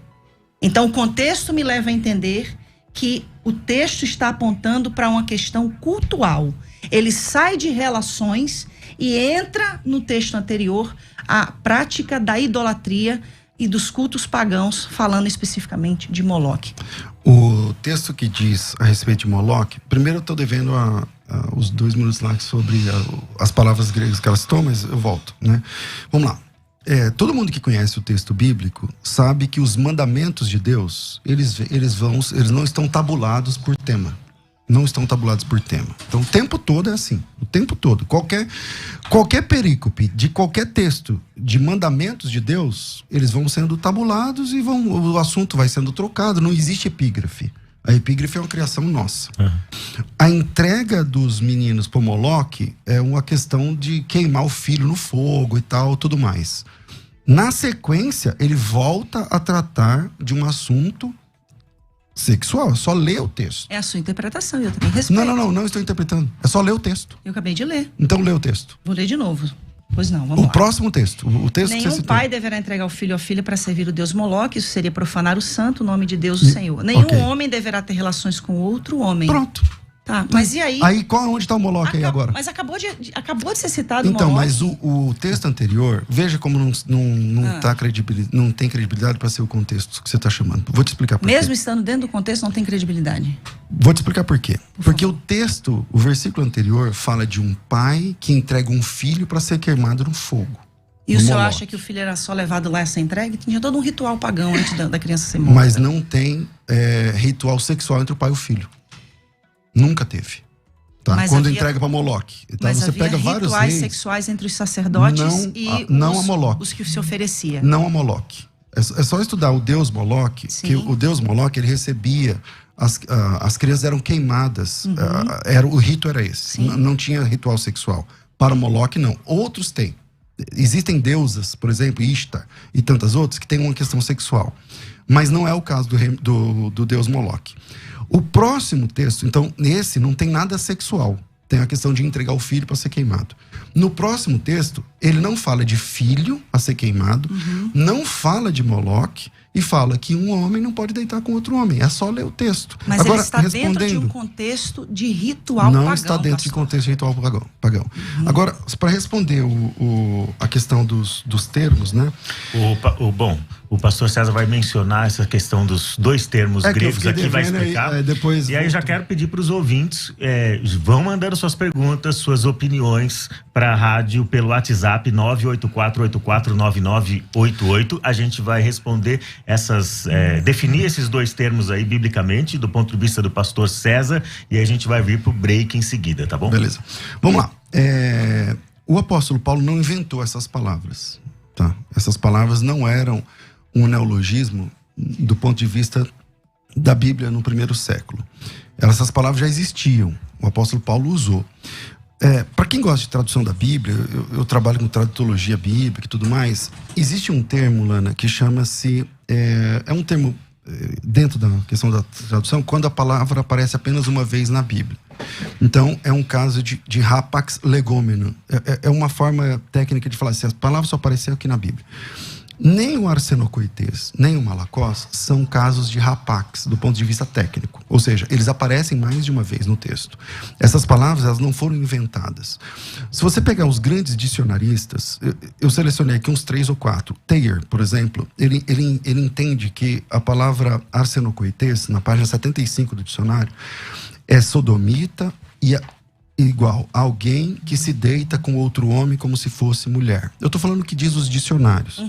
Então o contexto me leva a entender que o texto está apontando para uma questão cultual. Ele sai de relações e entra no texto anterior a prática da idolatria e dos cultos pagãos, falando especificamente de Moloque. O texto que diz a respeito de Moloque, primeiro eu estou devendo os 2 minutos lá sobre as palavras gregas que elas citou, mas eu volto, né? Vamos lá. Todo mundo que conhece o texto bíblico sabe que os mandamentos de Deus, eles não estão tabulados por tema. Não estão tabulados por tema. Então o tempo todo é assim. O tempo todo. Qualquer perícope de qualquer texto de mandamentos de Deus, eles vão sendo tabulados e o assunto vai sendo trocado. Não existe epígrafe. A epígrafe é uma criação nossa. A entrega dos meninos para Moloque é uma questão de queimar o filho no fogo e tal, tudo mais. Na sequência, ele volta a tratar de um assunto sexual. É só ler o texto. É a sua interpretação, eu também respeito. Não estou interpretando. É só ler o texto. Eu acabei de ler. Então lê o texto. Vou ler de novo. Pois não, vamos lá. O próximo texto. O texto Nenhum que você pai deverá entregar o filho ou a filha para servir o deus Moloque, isso seria profanar o santo nome de Deus, o Senhor. Nenhum homem deverá ter relações com outro homem. Pronto. Tá, mas e aí? Aí onde está o Moloque aí agora? Mas acabou de ser citado o Então, Moloque. mas o texto anterior, veja como não tem credibilidade para ser o contexto que você está chamando. Vou te explicar por quê. Mesmo estando dentro do contexto, não tem credibilidade. Vou te explicar por quê. Porque o texto, o versículo anterior, fala de um pai que entrega um filho para ser queimado no fogo. E o senhor acha que o filho era só levado lá a ser entregue? Tinha todo um ritual pagão antes da criança ser morta. Mas não tem ritual sexual entre o pai e o filho. Nunca teve. Tá? Quando entrega para Moloque. Então mas você pega vários rituais reis, sexuais entre os sacerdotes os que se oferecia. Não a Moloque. É só estudar o deus Moloque, que o deus Moloque, ele recebia, as crianças eram queimadas. O rito era esse. Não tinha ritual sexual. Para Moloque, não. Outros têm. Existem deusas, por exemplo, Ishtar e tantas outras, que têm uma questão sexual. Mas não é o caso do deus Moloque. O próximo texto, então, esse não tem nada sexual. Tem a questão de entregar o filho para ser queimado. No próximo texto, ele não fala de filho a ser queimado, não fala de Moloque e fala que um homem não pode deitar com outro homem. É só ler o texto. Mas agora, ele está dentro de um contexto de ritual pagão. Não está dentro de contexto de ritual pagão. Agora, para responder a questão dos termos, né? O pastor César vai mencionar essa questão dos dois termos gregos aqui, vai explicar. E aí já quero pedir para os ouvintes, vão mandando suas perguntas, suas opiniões para a rádio pelo WhatsApp 984849988. A gente vai responder definir esses dois termos aí biblicamente, do ponto de vista do pastor César, e a gente vai vir pro break em seguida, tá bom? Beleza. Vamos lá. O apóstolo Paulo não inventou essas palavras, tá? Essas palavras não eram um neologismo do ponto de vista da Bíblia no primeiro século. Essas palavras já existiam, o apóstolo Paulo usou. Para quem gosta de tradução da Bíblia, eu trabalho com tradutologia bíblica e tudo mais, existe um termo, Lana, que chama-se, é um termo dentro da questão da tradução, quando a palavra aparece apenas uma vez na Bíblia. Então, é um caso de rapax legomeno. É uma forma técnica de falar assim, as palavras só apareceram aqui na Bíblia. Nem o arsenocoites, nem o malakós são casos de rapax, do ponto de vista técnico. Ou seja, eles aparecem mais de uma vez no texto. Essas palavras, elas não foram inventadas. Se você pegar os grandes dicionaristas, eu selecionei aqui uns 3 ou 4. Thayer, por exemplo, ele entende que a palavra arsenocoites, na página 75 do dicionário, é sodomita e igual a alguém que se deita com outro homem como se fosse mulher. Eu estou falando o que diz os dicionários.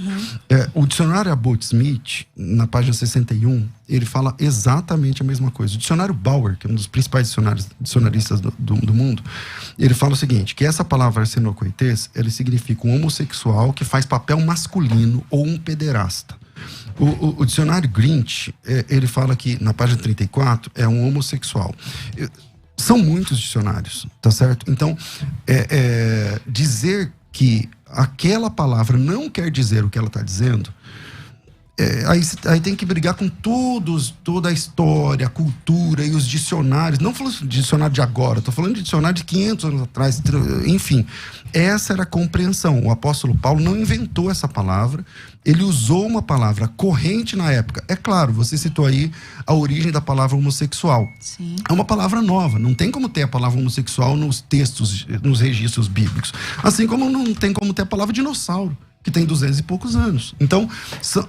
O dicionário Abbott Smith, na página 61, ele fala exatamente a mesma coisa. O dicionário Bauer, que é um dos principais dicionaristas do mundo, ele fala o seguinte, que essa palavra arsenocoites, ele significa um homossexual que faz papel masculino ou um pederasta. O dicionário Grinch, ele fala que, na página 34, é um homossexual. São muitos dicionários, tá certo? Então, dizer que aquela palavra não quer dizer o que ela está dizendo, aí tem que brigar com toda a história, a cultura e os dicionários. Não falando de dicionário de agora, estou falando de dicionário de 500 anos atrás. Enfim, essa era a compreensão. O apóstolo Paulo não inventou essa palavra, ele usou uma palavra corrente na época. É claro, você citou aí a origem da palavra homossexual. Sim. É uma palavra nova, não tem como ter a palavra homossexual nos textos, nos registros bíblicos. Assim como não tem como ter a palavra dinossauro, que tem 200 e poucos anos. Então,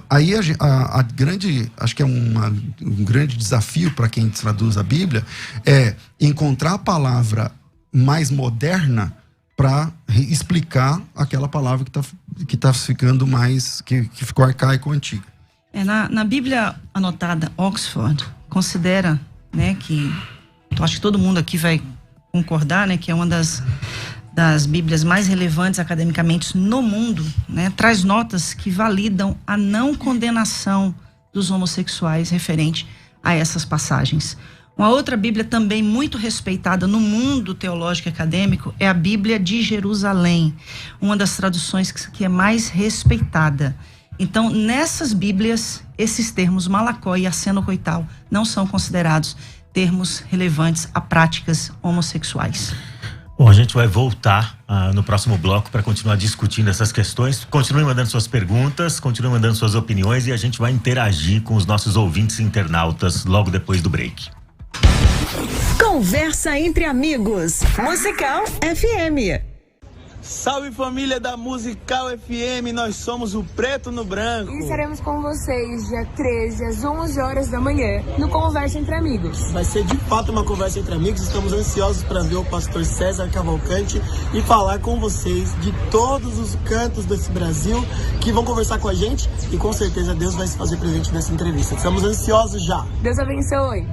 aí a grande, acho que é um grande desafio para quem traduz a Bíblia, é encontrar a palavra mais moderna para explicar aquela palavra que tá ficando mais, que ficou arcaico ou antiga. Na Bíblia anotada Oxford, considera, né, que, eu acho que todo mundo aqui vai concordar, né, que é uma das Bíblias mais relevantes academicamente no mundo, né, traz notas que validam a não condenação dos homossexuais referente a essas passagens. Uma outra Bíblia também muito respeitada no mundo teológico e acadêmico é a Bíblia de Jerusalém, uma das traduções que é mais respeitada. Então, nessas Bíblias, esses termos malakó e arsenocoital não são considerados termos relevantes a práticas homossexuais. Bom, a gente vai voltar no próximo bloco para continuar discutindo essas questões. Continue mandando suas perguntas, continue mandando suas opiniões e a gente vai interagir com os nossos ouvintes e internautas logo depois do break. Conversa entre amigos. Musical FM. Salve família da Musical FM, nós somos o Preto no Branco. E estaremos com vocês dia 13 às 11 horas da manhã no Conversa Entre Amigos. Vai ser de fato uma conversa entre amigos, estamos ansiosos para ver o pastor César Cavalcante e falar com vocês de todos os cantos desse Brasil que vão conversar com a gente e com certeza Deus vai se fazer presente nessa entrevista. Estamos ansiosos já. Deus abençoe.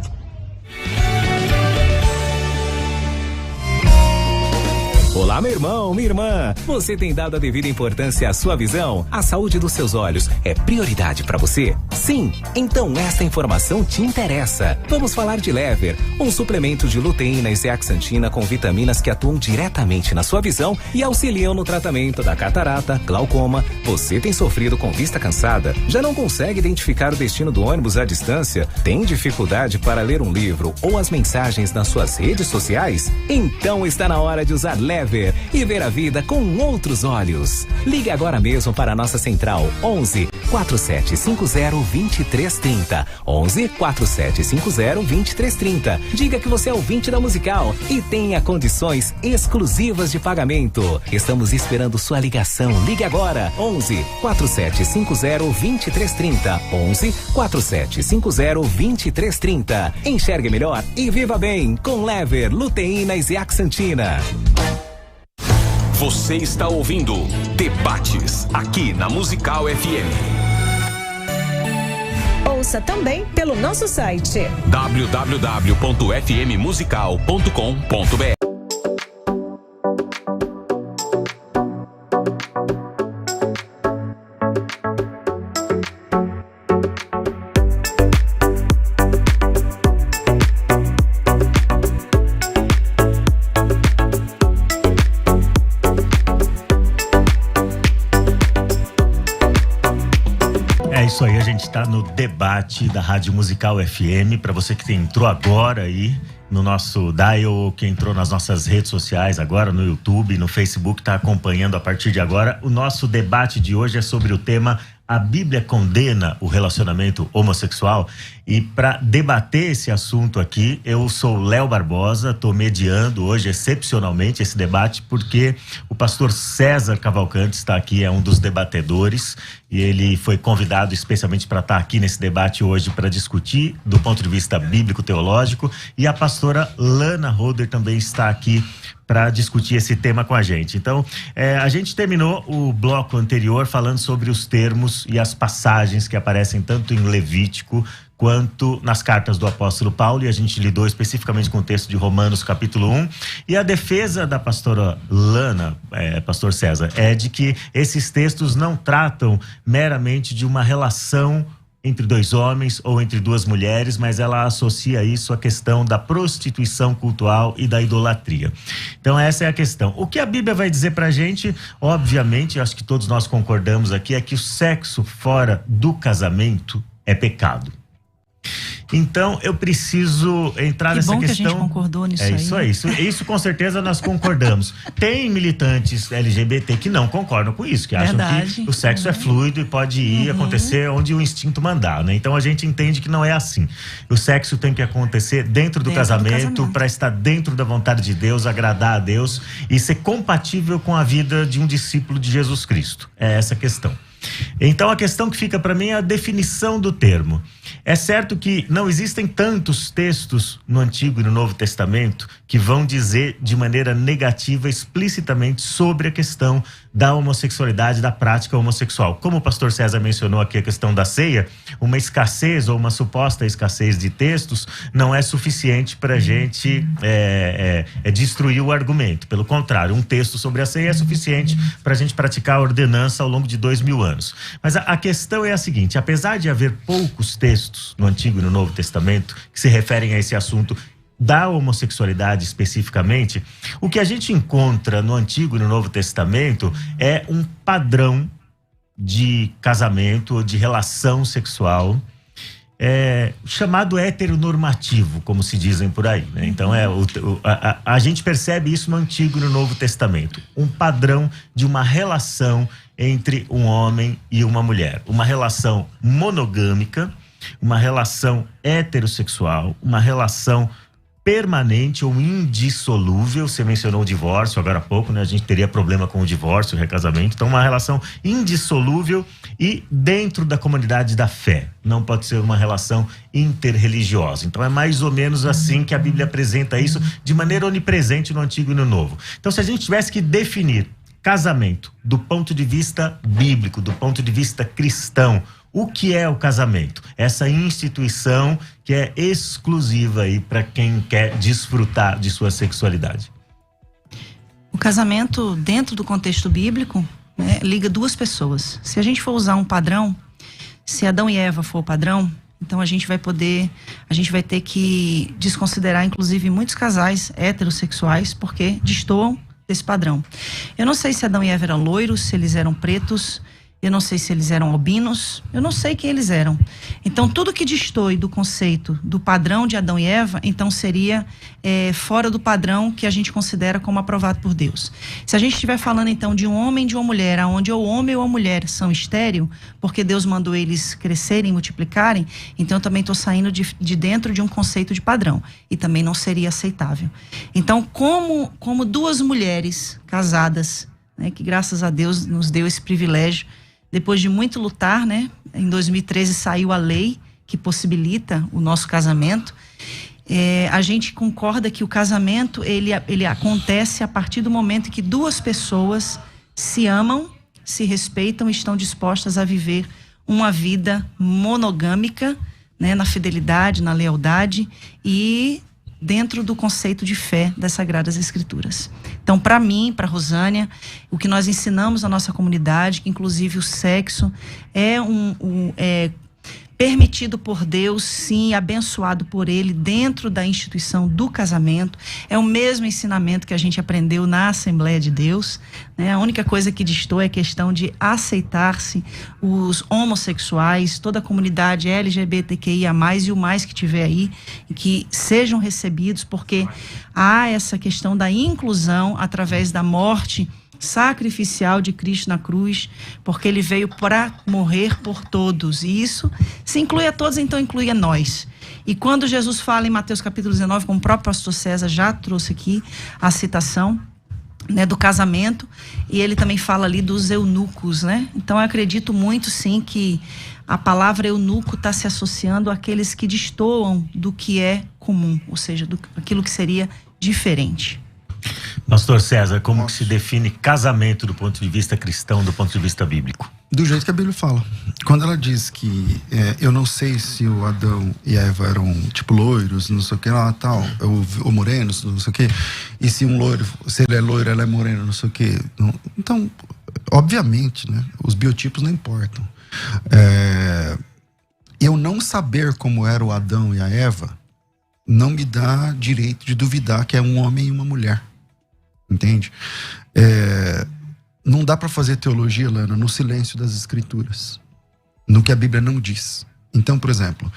Olá, meu irmão, minha irmã. Você tem dado a devida importância à sua visão? A saúde dos seus olhos é prioridade para você? Sim? Então esta informação te interessa. Vamos falar de Lever, um suplemento de luteína e zeaxantina com vitaminas que atuam diretamente na sua visão e auxiliam no tratamento da catarata, glaucoma. Você tem sofrido com vista cansada? Já não consegue identificar o destino do ônibus à distância? Tem dificuldade para ler um livro ou as mensagens nas suas redes sociais? Então está na hora de usar Lever e ver a vida com outros olhos. Ligue agora mesmo para a nossa central 11 4750-2330. 11 4750-2330. Diga que você é ouvinte da Musical e tenha condições exclusivas de pagamento. Estamos esperando sua ligação. Ligue agora. 11 4750-2330. 11 4750-2330. Enxergue melhor e viva bem com Lever, luteína e zeaxantina. Você está ouvindo Debates aqui na Musical FM. Ouça também pelo nosso site www.fmmusical.com.br. Isso aí, a gente está no debate da Rádio Musical FM. Para você que entrou agora aí no nosso dial, que entrou nas nossas redes sociais agora, no YouTube, no Facebook, está acompanhando a partir de agora. O nosso debate de hoje é sobre o tema: a Bíblia condena o relacionamento homossexual? E para debater esse assunto aqui, eu sou Léo Barbosa, estou mediando hoje excepcionalmente esse debate, porque o pastor César Cavalcante está aqui, é um dos debatedores, e ele foi convidado especialmente para estar aqui nesse debate hoje para discutir do ponto de vista bíblico-teológico, e a pastora Lana Roder também está aqui para discutir esse tema com a gente. Então, a gente terminou o bloco anterior falando sobre os termos e as passagens que aparecem tanto em Levítico quanto nas cartas do apóstolo Paulo, e a gente lidou especificamente com o texto de Romanos capítulo 1, e a defesa da pastora Lana, pastor César, é de que esses textos não tratam meramente de uma relação entre dois homens ou entre duas mulheres, mas ela associa isso à questão da prostituição cultural e da idolatria. Então essa é a questão. O que a Bíblia vai dizer pra gente, obviamente, acho que todos nós concordamos aqui, é que o sexo fora do casamento é pecado. Então eu preciso entrar nessa questão. Que a gente concordou nisso aí. Isso com certeza nós concordamos. Tem militantes LGBT que não concordam com isso, que acham que o sexo é fluido e pode ir acontecer onde o instinto mandar, né? Então a gente entende que não é assim. O sexo tem que acontecer dentro do casamento para estar dentro da vontade de Deus, agradar a Deus e ser compatível com a vida de um discípulo de Jesus Cristo. É essa a questão. Então a questão que fica para mim é a definição do termo. É certo que não existem tantos textos no Antigo e no Novo Testamento que vão dizer de maneira negativa explicitamente sobre a questão da homossexualidade, da prática homossexual. Como o pastor César mencionou aqui a questão da ceia, uma escassez ou uma suposta escassez de textos não é suficiente para a gente destruir o argumento. Pelo contrário, um texto sobre a ceia é suficiente para a gente praticar a ordenança ao longo de 2000 anos. Mas a questão é a seguinte: apesar de haver poucos textos no Antigo e no Novo Testamento que se referem a esse assunto da homossexualidade especificamente, o que a gente encontra no Antigo e no Novo Testamento é um padrão de casamento ou de relação sexual chamado heteronormativo, como se dizem por aí, né? Então a gente percebe isso no Antigo e no Novo Testamento, um padrão de uma relação entre um homem e uma mulher, uma relação monogâmica, uma relação heterossexual, uma relação permanente ou indissolúvel. Você mencionou o divórcio agora há pouco, né? A gente teria problema com o divórcio, o recasamento. Então, uma relação indissolúvel e dentro da comunidade da fé. Não pode ser uma relação interreligiosa. Então, é mais ou menos assim que a Bíblia apresenta isso de maneira onipresente no Antigo e no Novo. Então, se a gente tivesse que definir casamento do ponto de vista bíblico, do ponto de vista cristão, o que é o casamento? Essa instituição que é exclusiva aí para quem quer desfrutar de sua sexualidade. O casamento, dentro do contexto bíblico, né, liga duas pessoas. Se a gente for usar um padrão, se Adão e Eva for o padrão, então a gente vai ter que desconsiderar, inclusive, muitos casais heterossexuais, porque destoam desse padrão. Eu não sei se Adão e Eva eram loiros, se eles eram pretos. Eu não sei se eles eram albinos, eu não sei quem eles eram. Então, tudo que destoe do conceito do padrão de Adão e Eva, então seria fora do padrão que a gente considera como aprovado por Deus. Se a gente estiver falando, então, de um homem e de uma mulher, onde o homem ou a mulher são estéril, porque Deus mandou eles crescerem, multiplicarem, então eu também estou saindo de dentro de um conceito de padrão. E também não seria aceitável. Então, como duas mulheres casadas, né, que graças a Deus nos deu esse privilégio, depois de muito lutar, né? Em 2013 saiu a lei que possibilita o nosso casamento. A gente concorda que o casamento, ele acontece a partir do momento em que duas pessoas se amam, se respeitam e estão dispostas a viver uma vida monogâmica, né? Na fidelidade, na lealdade e dentro do conceito de fé das Sagradas Escrituras. Então, para mim, para Rosânia, o que nós ensinamos na nossa comunidade, que inclusive o sexo é permitido por Deus, sim, abençoado por Ele dentro da instituição do casamento, é o mesmo ensinamento que a gente aprendeu na Assembleia de Deus, né? A única coisa que distou é a questão de aceitar-se os homossexuais, toda a comunidade LGBTQIA+, e o mais que tiver aí, que sejam recebidos, porque há essa questão da inclusão através da morte sacrificial de Cristo na cruz, porque ele veio para morrer por todos, e isso se inclui a todos, então inclui a nós. E quando Jesus fala em Mateus capítulo 19, como o próprio pastor César já trouxe aqui a citação, né, do casamento, e ele também fala ali dos eunucos, né? Então eu acredito muito sim que a palavra eunuco está se associando àqueles que destoam do que é comum, ou seja, aquilo que seria diferente. Pastor César, como que se define casamento do ponto de vista cristão, do ponto de vista bíblico? Do jeito que a Bíblia fala. Quando ela diz que eu não sei se o Adão e a Eva eram tipo loiros, não sei o que lá, tal, ou morenos, não sei o que, e se um loiro, se ele é loiro, ela é morena, não sei o que. Então, obviamente, né, os biotipos não importam. Eu não saber como era o Adão e a Eva não me dá direito de duvidar que é um homem e uma mulher. Entende? Não dá para fazer teologia, Lana, no silêncio das Escrituras, no que a Bíblia não diz. Então, por exemplo,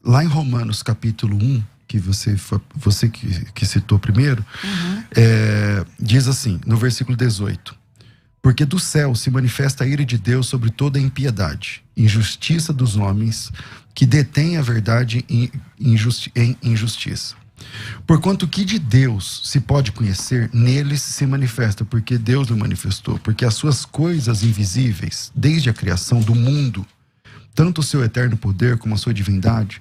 lá em Romanos capítulo 1, que você que citou primeiro, diz assim, no versículo 18: porque do céu se manifesta a ira de Deus sobre toda a impiedade, injustiça dos homens que detêm a verdade em injustiça. Porquanto que de Deus se pode conhecer, neles se manifesta, porque Deus o manifestou. Porque as suas coisas invisíveis, desde a criação do mundo, tanto o seu eterno poder como a sua divindade,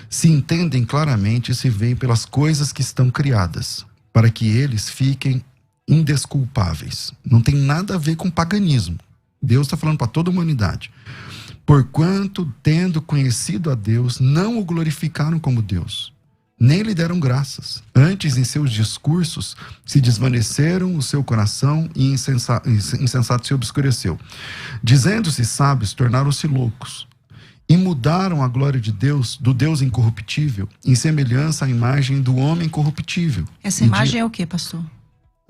se entendem claramente e se veem pelas coisas que estão criadas, para que eles fiquem indesculpáveis. Não tem nada a ver com paganismo. Deus está falando para toda a humanidade. Porquanto, tendo conhecido a Deus, não o glorificaram como Deus, nem lhe deram graças. Antes, em seus discursos, se desvaneceram o seu coração e insensato se obscureceu. Dizendo-se sábios, tornaram-se loucos. E mudaram a glória de Deus, do Deus incorruptível, em semelhança à imagem do homem corruptível. Essa imagem é o que, pastor?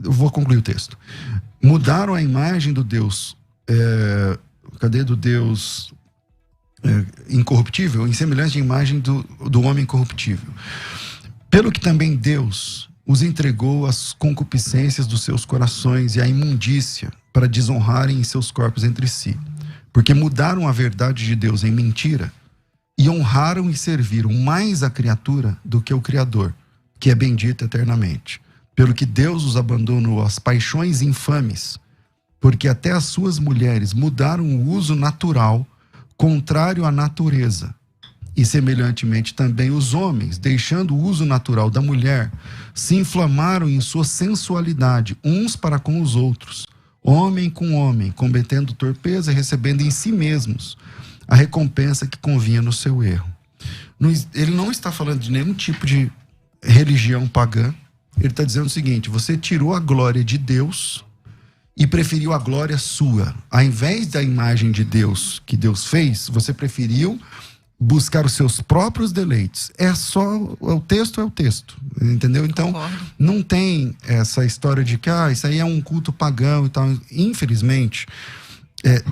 Eu vou concluir o texto. Mudaram a imagem do Deus... do Deus incorruptível, em semelhança à imagem do homem corruptível. Pelo que também Deus os entregou às concupiscências dos seus corações e à imundícia, para desonrarem em seus corpos entre si. Porque mudaram a verdade de Deus em mentira e honraram e serviram mais a criatura do que o Criador, que é bendito eternamente. Pelo que Deus os abandonou às paixões infames, porque até as suas mulheres mudaram o uso natural, contrário à natureza. E semelhantemente também os homens, deixando o uso natural da mulher, se inflamaram em sua sensualidade, uns para com os outros, homem com homem, cometendo torpeza e recebendo em si mesmos a recompensa que convinha no seu erro. Ele não está falando de nenhum tipo de religião pagã. Ele está dizendo o seguinte: você tirou a glória de Deus e preferiu a glória sua. Ao invés da imagem de Deus que Deus fez, você preferiu buscar os seus próprios deleites. O texto é o texto, entendeu? Então, não tem essa história de que isso aí é um culto pagão e tal. Infelizmente,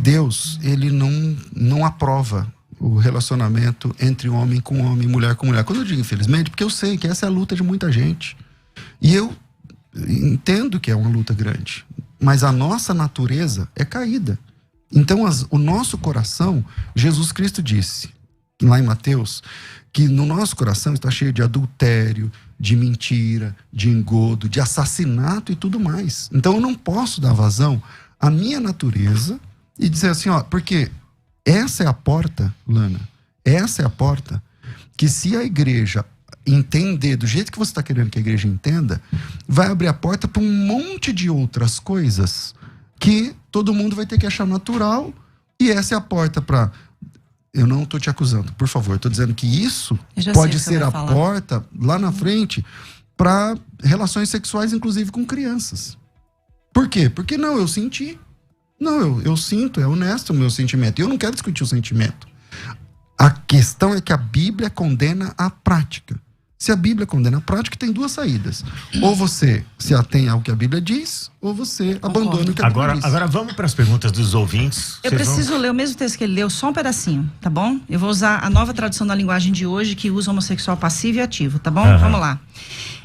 Deus, ele não aprova o relacionamento entre homem com homem, mulher com mulher. Quando eu digo infelizmente, porque eu sei que essa é a luta de muita gente. E eu entendo que é uma luta grande, mas a nossa natureza é caída. Então, o nosso coração, Jesus Cristo disse, lá em Mateus, que no nosso coração está cheio de adultério, de mentira, de engodo, de assassinato e tudo mais. Então, eu não posso dar vazão à minha natureza e dizer assim, porque essa é a porta, Lana, essa é a porta que, se a igreja entender do jeito que você está querendo que a igreja entenda, vai abrir a porta para um monte de outras coisas que todo mundo vai ter que achar natural, e essa é a porta para... Eu não estou te acusando, por favor, estou dizendo que isso pode ser a porta lá na frente para relações sexuais, inclusive com crianças. Por quê? Porque eu senti. Eu sinto, é honesto o meu sentimento. E eu não quero discutir o sentimento. A questão é que a Bíblia condena a prática. Se a Bíblia condena a prática, tem duas saídas. Ou você se atém ao que a Bíblia diz, ou você abandona o que a Bíblia diz. Agora vamos para as perguntas dos ouvintes. Eu preciso ler o mesmo texto que ele leu, só um pedacinho, tá bom? Eu vou usar a nova tradução da linguagem de hoje, que usa homossexual passivo e ativo, tá bom? Vamos lá.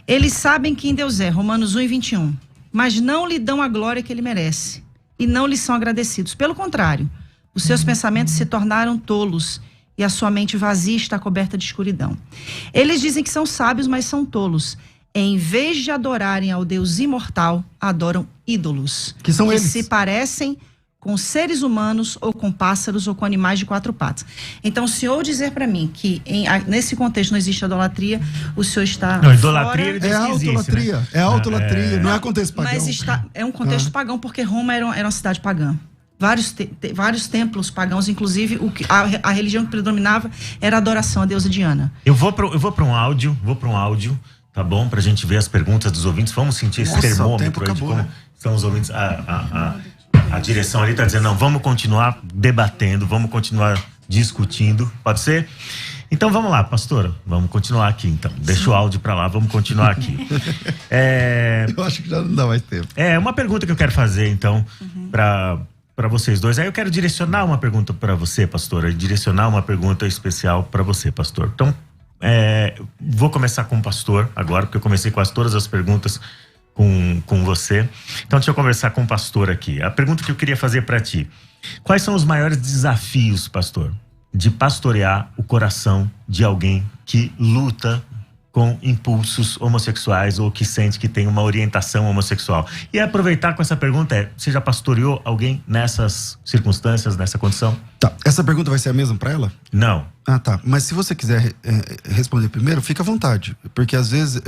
Eles sabem quem Deus é, Romanos 1:21. Mas não lhe dão a glória que ele merece. E não lhe são agradecidos. Pelo contrário, os seus pensamentos se tornaram tolos, e a sua mente vazia está coberta de escuridão. Eles dizem que são sábios, mas são tolos. Em vez de adorarem ao Deus imortal, adoram ídolos. Que são eles. Se parecem com seres humanos, ou com pássaros, ou com animais de 4 patas. Então, o senhor dizer para mim que nesse contexto não existe idolatria, o senhor está idolatria fora... ele diz que existe, né? É autolatria, não é contexto pagão. Mas é um contexto pagão, porque Roma era uma cidade pagã. Vários templos pagãos, inclusive a religião que predominava era a adoração à deusa Diana. Eu vou para um áudio, tá bom? Pra gente ver as perguntas dos ouvintes. Vamos sentir esse termômetro aí de como estão os ouvintes. A direção ali tá dizendo, não, vamos continuar debatendo, vamos continuar discutindo, pode ser? Então vamos lá, pastora, vamos continuar aqui então. Deixa o áudio pra lá, vamos continuar aqui. Eu acho que já não dá mais tempo. Uma pergunta que eu quero fazer então, para vocês dois. Aí eu quero direcionar uma pergunta para você, pastora, e direcionar uma pergunta especial para você, pastor. Então, vou começar com o pastor agora, porque eu comecei quase todas as perguntas com você. Então, deixa eu conversar com o pastor aqui. A pergunta que eu queria fazer para ti: quais são os maiores desafios, pastor, de pastorear o coração de alguém que luta com impulsos homossexuais ou que sente que tem uma orientação homossexual? E aproveitar com essa pergunta você já pastoreou alguém nessas circunstâncias, nessa condição? Tá, essa pergunta vai ser a mesma para ela? Não. Ah, tá. Mas se você quiser responder primeiro, fica à vontade. Porque às vezes,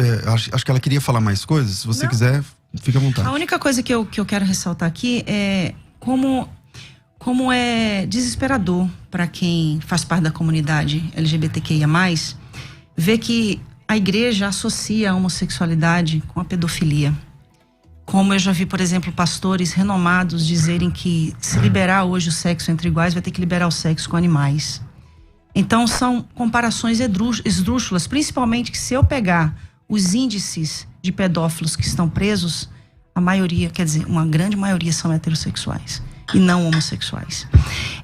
acho que ela queria falar mais coisas. Se você quiser, fica à vontade. A única coisa que eu quero ressaltar aqui é como é desesperador para quem faz parte da comunidade LGBTQIA+, ver que a igreja associa a homossexualidade com a pedofilia. Como eu já vi, por exemplo, pastores renomados dizerem que se liberar hoje o sexo entre iguais, vai ter que liberar o sexo com animais. Então são comparações esdrúxulas, principalmente que se eu pegar os índices de pedófilos que estão presos, a maioria, quer dizer, uma grande maioria são heterossexuais e não homossexuais.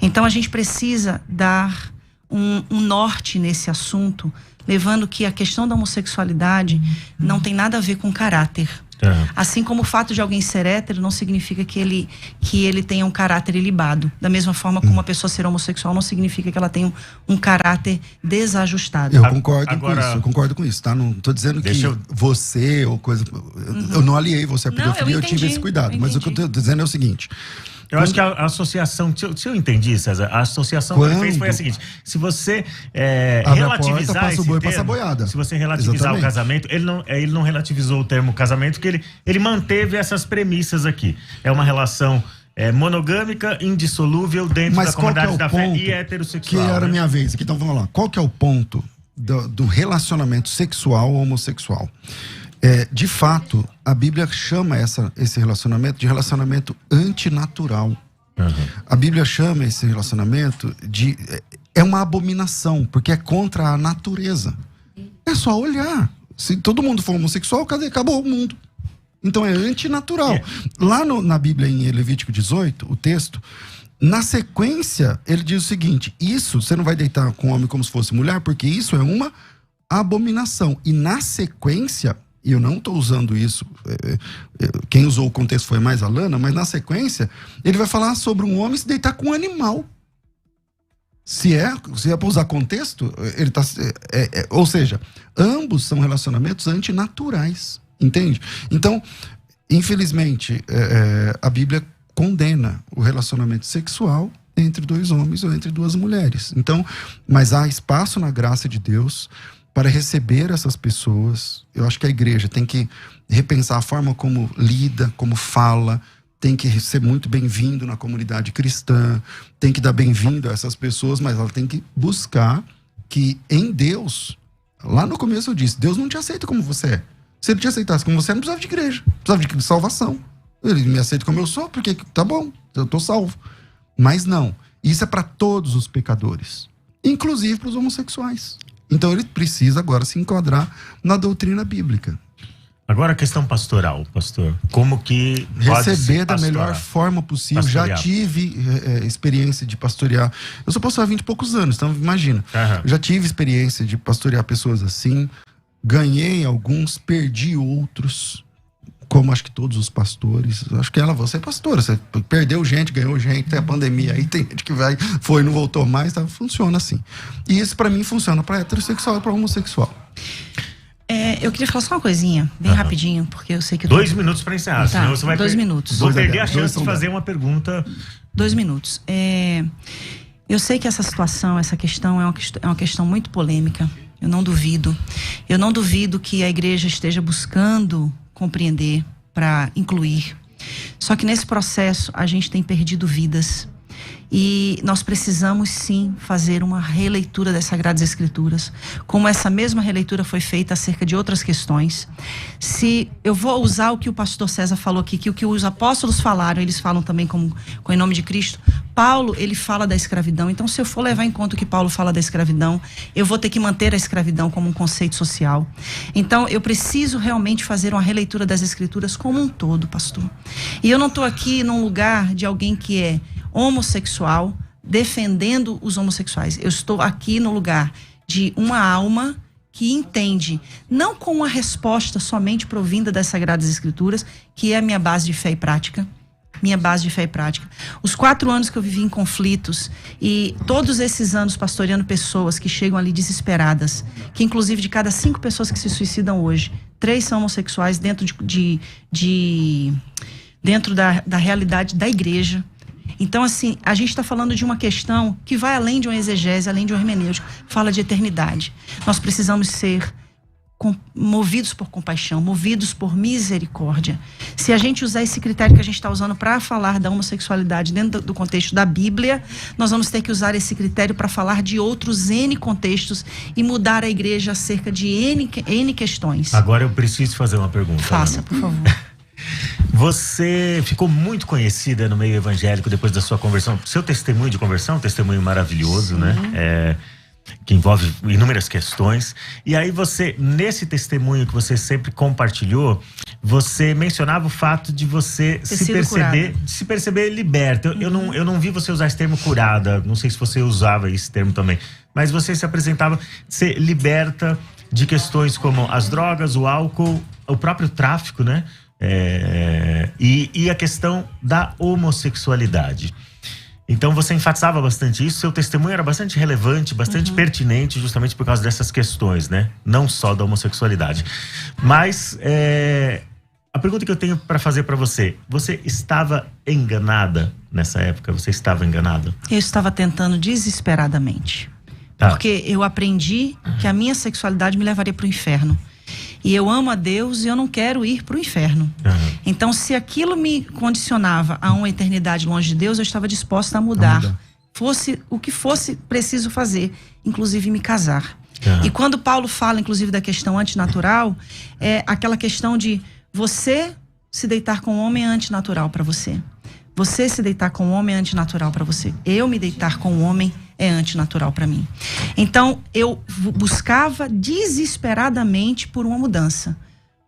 Então a gente precisa dar um norte nesse assunto, levando que a questão da homossexualidade não tem nada a ver com caráter. Assim como o fato de alguém ser hétero não significa que ele tenha um caráter ilibado. Da mesma forma como uma pessoa ser homossexual não significa que ela tenha um caráter desajustado. Eu concordo com isso, tá? Não tô dizendo que você ou coisa... Eu não aliei você à pedofilia, eu tive esse cuidado. Mas o que eu tô dizendo é o seguinte... Eu acho que a associação, se eu entendi, César, a associação que ele fez foi a seguinte: se você relativizar esse termo, se você relativizar o casamento, ele não relativizou o termo casamento, porque ele manteve essas premissas aqui. É uma relação monogâmica, indissolúvel dentro da comunidade da fé e heterossexual. Que era a minha vez aqui, então vamos lá. Qual que é o ponto do relacionamento sexual homossexual? De fato, a Bíblia chama esse relacionamento de relacionamento antinatural. A Bíblia chama esse relacionamento de é uma abominação, porque é contra a natureza. É só olhar. Se todo mundo for homossexual, acabou o mundo. Então é antinatural. Lá na Bíblia, em Levítico 18, o texto, na sequência, ele diz o seguinte: isso, você não vai deitar com o homem como se fosse mulher, porque isso é uma abominação. E na sequência, e eu não estou usando isso, quem usou o contexto foi mais a Lana, mas na sequência, ele vai falar sobre um homem se deitar com um animal. Se é para usar contexto, ele tá, ou seja, ambos são relacionamentos antinaturais, entende? Então, infelizmente, a Bíblia condena o relacionamento sexual entre dois homens ou entre duas mulheres. Então, mas há espaço na graça de Deus para receber essas pessoas. Eu acho que a igreja tem que repensar a forma como lida, como fala, tem que ser muito bem-vindo na comunidade cristã, tem que dar bem-vindo a essas pessoas, mas ela tem que buscar que em Deus, lá no começo eu disse, Deus não te aceita como você é. Se ele te aceitasse como você, não precisava de igreja, precisava de salvação. Ele me aceita como eu sou, porque tá bom, eu tô salvo. Mas não, isso é para todos os pecadores, inclusive para os homossexuais. Então ele precisa agora se enquadrar na doutrina bíblica. Agora a questão pastoral, pastor. Como que receber da melhor forma possível. Pastorear. Já tive experiência de pastorear. Eu sou pastor há 20 e poucos anos, então imagina. Já tive experiência de pastorear pessoas assim. Ganhei alguns, perdi outros. Como acho que todos os pastores. Acho que você é pastora. Você perdeu gente, ganhou gente. Tem a pandemia aí, tem gente que foi, não voltou mais. Tá? Funciona assim. E isso pra mim funciona pra heterossexual e pra homossexual. Eu queria falar só uma coisinha, bem rapidinho, porque eu sei que... 2 minutos para encerrar, senão você vai... 2 minutos. Vou perder a chance de fazer uma pergunta... 2 minutos. Eu sei que essa situação, essa questão é uma questão muito polêmica. Eu não duvido. Eu não duvido que a igreja esteja buscando compreender para incluir. Só que nesse processo a gente tem perdido vidas. E nós precisamos sim fazer uma releitura das Sagradas Escrituras, como essa mesma releitura foi feita acerca de outras questões. Se eu vou usar o que o pastor César falou aqui, que o que os apóstolos falaram, eles falam também com em nome de Cristo. Paulo, ele fala da escravidão. Então, se eu for levar em conta o que Paulo fala da escravidão, eu vou ter que manter a escravidão como um conceito social. Então, eu preciso realmente fazer uma releitura das Escrituras como um todo, pastor. E eu não estou aqui num lugar de alguém que é homossexual, defendendo os homossexuais. Eu estou aqui no lugar de uma alma que entende, não com uma resposta somente provinda das Sagradas Escrituras, que é a minha base de fé e prática. Minha base de fé e prática. Os 4 anos que eu vivi em conflitos e todos esses anos pastoreando pessoas que chegam ali desesperadas, que inclusive de cada 5 pessoas que se suicidam hoje, 3 são homossexuais dentro dentro da realidade da igreja. Então, assim, a gente está falando de uma questão que vai além de uma exegese, além de uma hermenêutica, fala de eternidade. Nós precisamos ser movidos por compaixão, movidos por misericórdia. Se a gente usar esse critério que a gente está usando para falar da homossexualidade dentro do contexto da Bíblia, nós vamos ter que usar esse critério para falar de outros N contextos e mudar a igreja acerca de N questões. Agora eu preciso fazer uma pergunta. Faça, por favor. Você ficou muito conhecida no meio evangélico depois da sua conversão. Seu testemunho de conversão, um testemunho maravilhoso, né? Que envolve inúmeras questões. E aí você, nesse testemunho que você sempre compartilhou, você mencionava o fato de você se perceber liberta. Eu não vi você usar esse termo curada, não sei se você usava esse termo também, mas você se apresentava ser liberta de questões como as drogas, o álcool, o próprio tráfico, né? E a questão da homossexualidade. Então você enfatizava bastante isso, seu testemunho era bastante relevante, bastante pertinente, justamente por causa dessas questões, né? Não só da homossexualidade. Mas a pergunta que eu tenho para fazer para você estava enganada nessa época? Você estava enganada? Eu estava tentando desesperadamente. Porque eu aprendi que a minha sexualidade me levaria para o inferno. E eu amo a Deus e eu não quero ir para o inferno. Então, se aquilo me condicionava a uma eternidade longe de Deus, eu estava disposta a mudar. Fosse o que fosse preciso fazer, inclusive me casar. E quando Paulo fala, inclusive, da questão antinatural, é aquela questão de você se deitar com um homem é antinatural para você. Você se deitar com um homem é antinatural para você. Eu me deitar com um homem é antinatural para mim. Então, eu buscava desesperadamente por uma mudança.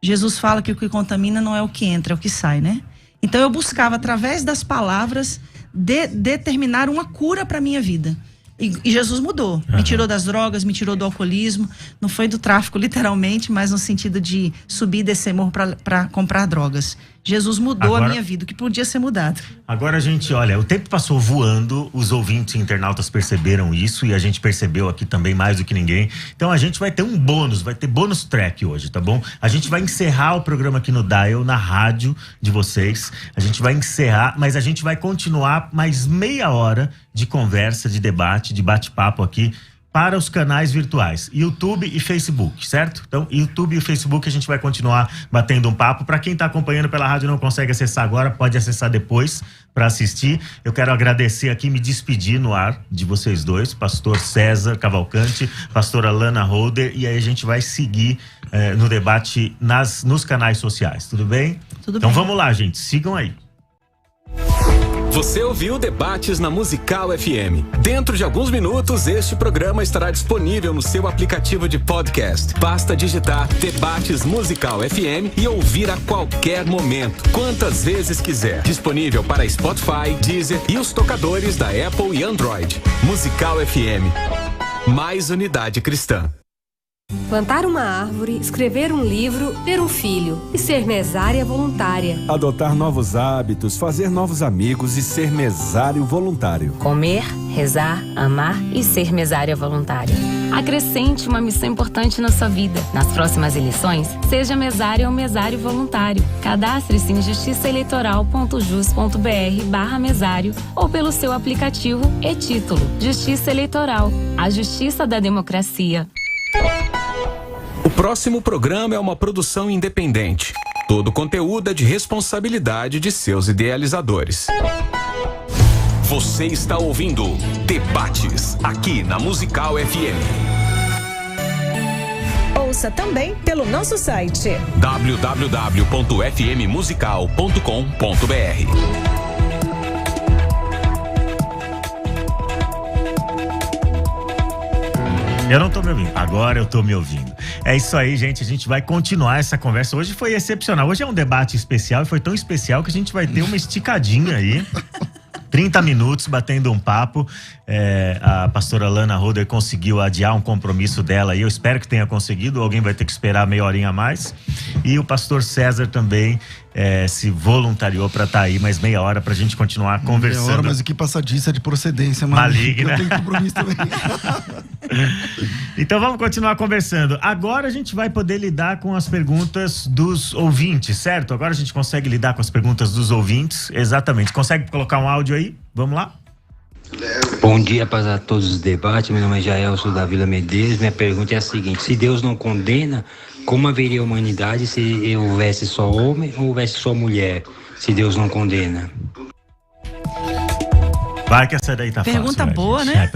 Jesus fala que o que contamina não é o que entra, é o que sai, né? Então, eu buscava, através das palavras, determinar uma cura para minha vida. E Jesus mudou, me tirou das drogas, me tirou do alcoolismo, não foi do tráfico literalmente, mas no sentido de subir e descer morro para comprar drogas. Jesus mudou a minha vida, o que podia ser mudado. Agora, gente, olha, o tempo passou voando, os ouvintes e internautas perceberam isso e a gente percebeu aqui também mais do que ninguém. Então a gente vai ter um bônus, vai ter bônus track hoje, tá bom? A gente vai encerrar o programa aqui no Dial, na rádio de vocês. A gente vai encerrar, mas a gente vai continuar mais meia hora de conversa, de debate, de bate-papo aqui para os canais virtuais, YouTube e Facebook, certo? Então, YouTube e Facebook a gente vai continuar batendo um papo. Para quem tá acompanhando pela rádio e não consegue acessar agora, pode acessar depois para assistir. Eu quero agradecer aqui, me despedir no ar de vocês dois, pastor César Cavalcante, pastora Lana Holder, e aí a gente vai seguir no debate nos canais sociais, tudo bem? Tudo então bem. Vamos lá, gente, sigam aí. Você ouviu Debates na Musical FM. Dentro de alguns minutos, este programa estará disponível no seu aplicativo de podcast. Basta digitar Debates Musical FM e ouvir a qualquer momento, quantas vezes quiser. Disponível para Spotify, Deezer e os tocadores da Apple e Android. Musical FM. Mais unidade cristã. Plantar uma árvore, escrever um livro, ter um filho e ser mesária voluntária. Adotar novos hábitos, fazer novos amigos e ser mesário voluntário. Comer, rezar, amar e ser mesária voluntária. Acrescente uma missão importante na sua vida. Nas próximas eleições, seja mesária ou mesário voluntário. Cadastre-se em justiçaeleitoral.jus.br/mesário ou pelo seu aplicativo e título. Justiça Eleitoral. A justiça da democracia. O próximo programa é uma produção independente. Todo conteúdo é de responsabilidade de seus idealizadores. Você está ouvindo Debates, aqui na Musical FM. Ouça também pelo nosso site www.fmmusical.com.br. Eu não tô me ouvindo. Agora eu tô me ouvindo. É isso aí, gente. A gente vai continuar essa conversa. Hoje foi excepcional. Hoje é um debate especial e foi tão especial que a gente vai ter uma esticadinha aí. 30 minutos batendo um papo. A pastora Lana Holder conseguiu adiar um compromisso dela e eu espero que tenha conseguido. Alguém vai ter que esperar meia horinha a mais. E o pastor César também se voluntariou para estar aí mais meia hora pra gente continuar conversando. Meia hora, mas o que passadiça de procedência maligna. Eu tenho compromisso também. Então vamos continuar conversando. Agora a gente vai poder lidar com as perguntas dos ouvintes, certo? Agora a gente consegue lidar com as perguntas dos ouvintes. Exatamente. Consegue colocar um áudio aí? Vamos lá? Bom dia para todos os debates. Meu nome é Jael, sou da Vila Medeiros. Minha pergunta é a seguinte: se Deus não condena, como haveria humanidade se houvesse só homem ou houvesse só mulher? Se Deus não condena. Vai que essa daí tá pergunta fácil, boa, gente. né? Essa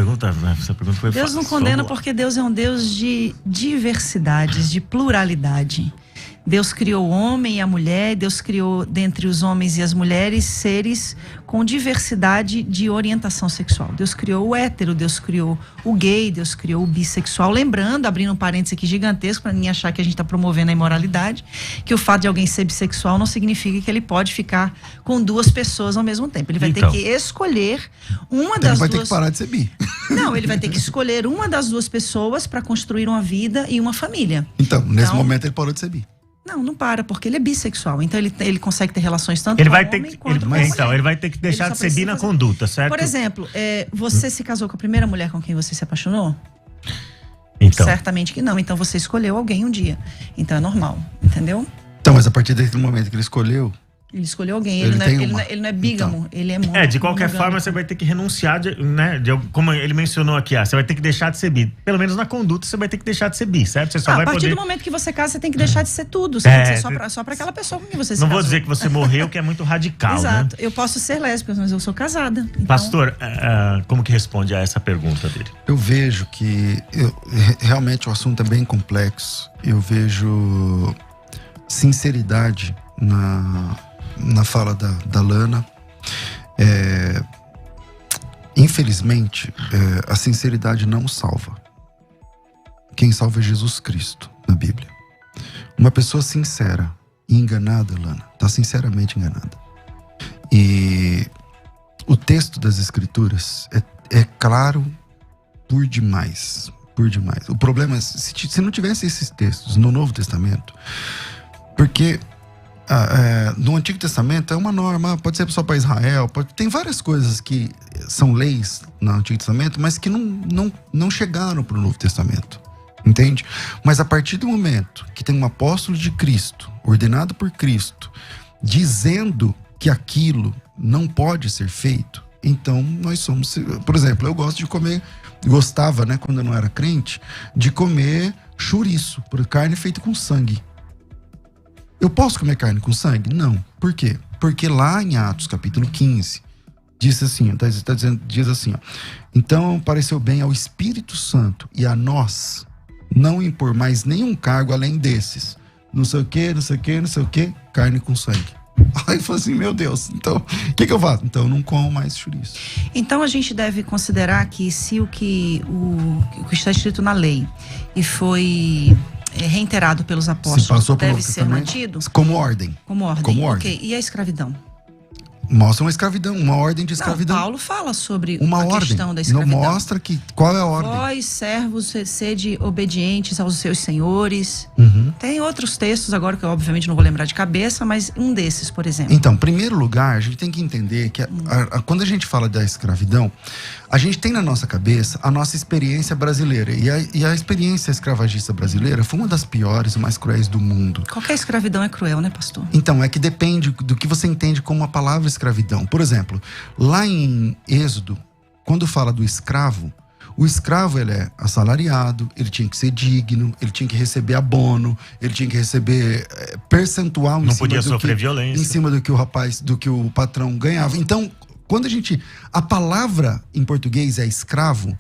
pergunta foi Deus fácil. não condena porque Deus é um Deus de diversidades, de pluralidade. Deus criou o homem e a mulher, Deus criou dentre os homens e as mulheres seres com diversidade de orientação sexual. Deus criou o hétero, Deus criou o gay, Deus criou o bissexual. Lembrando, abrindo um parênteses aqui gigantesco para ninguém achar que a gente está promovendo a imoralidade, que o fato de alguém ser bissexual não significa que ele pode ficar com duas pessoas ao mesmo tempo. Ele vai ter que escolher uma das duas. Ele vai ter que parar de ser bi. Não, ele vai ter que escolher uma das duas pessoas para construir uma vida e uma família. Então, nesse momento ele parou de ser bi. Não para, porque ele é bissexual. Então ele consegue ter relações tanto ele com vai o ter homem que, quanto com a Então, mulher. ele vai ter que deixar de ser bi na conduta, certo? Por exemplo, você se casou com a primeira mulher com quem você se apaixonou? Então. Certamente que não. Então você escolheu alguém um dia. Então é normal, entendeu? Então, mas a partir desse momento que ele escolheu... Ele escolheu alguém, ele não é bígamo, então. Ele é monogâmico. De qualquer forma, você vai ter que renunciar, como ele mencionou aqui, você vai ter que deixar de ser bi. Pelo menos na conduta, você vai ter que deixar de ser bi, certo? Você só vai a partir poder... do momento que você casa, você tem que deixar de ser tudo. Você tem que ser só pra aquela pessoa com quem você se Não casou. vou dizer que você morreu, que é muito radical, Exato. né? Eu posso ser lésbica, mas eu sou casada. Então... Pastor, como que responde a essa pergunta dele? Eu vejo que realmente o assunto é bem complexo. Eu vejo sinceridade na fala da Lana. Infelizmente, a sinceridade não salva. Quem salva é Jesus Cristo, na Bíblia. Uma pessoa sincera e enganada, Lana, está sinceramente enganada. E o texto das Escrituras é claro por demais. Por demais. O problema é, se não tivesse esses textos no Novo Testamento, porque no Antigo Testamento é uma norma, pode ser só para Israel, tem várias coisas que são leis no Antigo Testamento, mas que não chegaram para o Novo Testamento. Entende? Mas a partir do momento que tem um apóstolo de Cristo, ordenado por Cristo, dizendo que aquilo não pode ser feito, então nós somos... Por exemplo, eu gosto de comer, gostava, né, quando eu não era crente, de comer chouriço, por carne feita com sangue. Eu posso comer carne com sangue? Não. Por quê? Porque lá em Atos capítulo 15, diz assim, diz assim, ó, então pareceu bem ao Espírito Santo e a nós não impor mais nenhum cargo além desses. Não sei o que, não sei o que, não sei o que, carne com sangue. Aí eu falei assim, meu Deus, então, o que eu faço? Então eu não como mais chouriço. Então a gente deve considerar que se o que está escrito na lei e foi reiterado pelos apóstolos deve ser mantido? Como ordem. Como ordem. Ok, e a escravidão? Mostra uma escravidão, uma ordem de escravidão. Não, Paulo fala sobre uma ordem. Questão da escravidão. Não mostra qual é a ordem. Vós, servos, sede obedientes aos seus senhores. Tem outros textos agora que eu obviamente não vou lembrar de cabeça, mas um desses, por exemplo. Então, em primeiro lugar, a gente tem que entender que quando a gente fala da escravidão, a gente tem na nossa cabeça a nossa experiência brasileira. E a experiência escravagista brasileira foi uma das piores e mais cruéis do mundo. Qualquer escravidão é cruel, né, pastor? Então, é que depende do que você entende como a palavra escravidão. Por exemplo, lá em Êxodo, quando fala do escravo, o escravo ele é assalariado, ele tinha que ser digno, ele tinha que receber abono, ele tinha que receber percentual não podia sofrer violência em cima do que o patrão ganhava. Então, quando a palavra em português é escravo,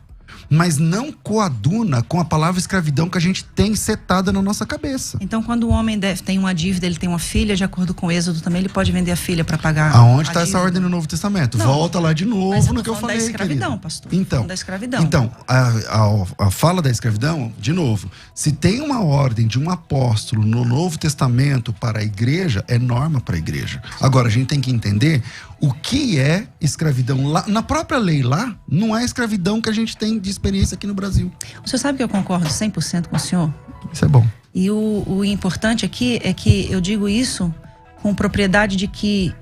mas não coaduna com a palavra escravidão que a gente tem setada na nossa cabeça. Então, quando o homem tem uma dívida, ele tem uma filha, de acordo com o Êxodo também, ele pode vender a filha para pagar. Aonde está essa ordem no Novo Testamento? Não, volta lá de novo no que eu falei. Da escravidão, querido. Pastor. Então, da escravidão. Então, a fala da escravidão, de novo, se tem uma ordem de um apóstolo no Novo Testamento para a igreja, é norma para a igreja. Agora, a gente tem que entender o que é escravidão. Lá, na própria lei lá, não é a escravidão que a gente tem de experiência aqui no Brasil. O senhor sabe que eu concordo 100% com o senhor? Isso é bom. E o importante aqui é que eu digo isso com propriedade de que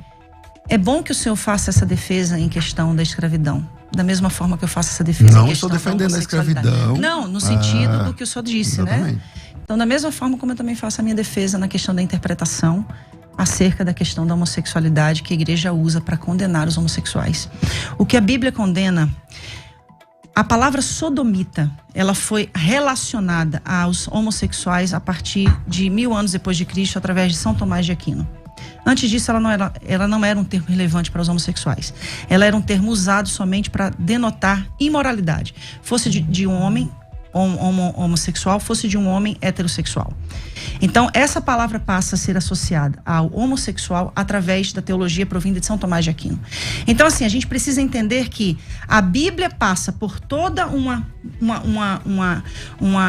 é bom que o senhor faça essa defesa em questão da escravidão. Da mesma forma que eu faço essa defesa não em questão estou defendendo a escravidão. Não, no sentido do que o senhor disse, exatamente. Né? Então, da mesma forma como eu também faço a minha defesa na questão da interpretação acerca da questão da homossexualidade que a igreja usa para condenar os homossexuais. O que a Bíblia condena, a palavra sodomita, ela foi relacionada aos homossexuais a partir de 1000 anos depois de Cristo, através de São Tomás de Aquino. Antes disso, ela não era um termo relevante para os homossexuais. Ela era um termo usado somente para denotar imoralidade. Fosse de um homem homossexual, fosse de um homem heterossexual. Então, essa palavra passa a ser associada ao homossexual através da teologia provinda de São Tomás de Aquino. Então, assim, a gente precisa entender que a Bíblia passa por toda uma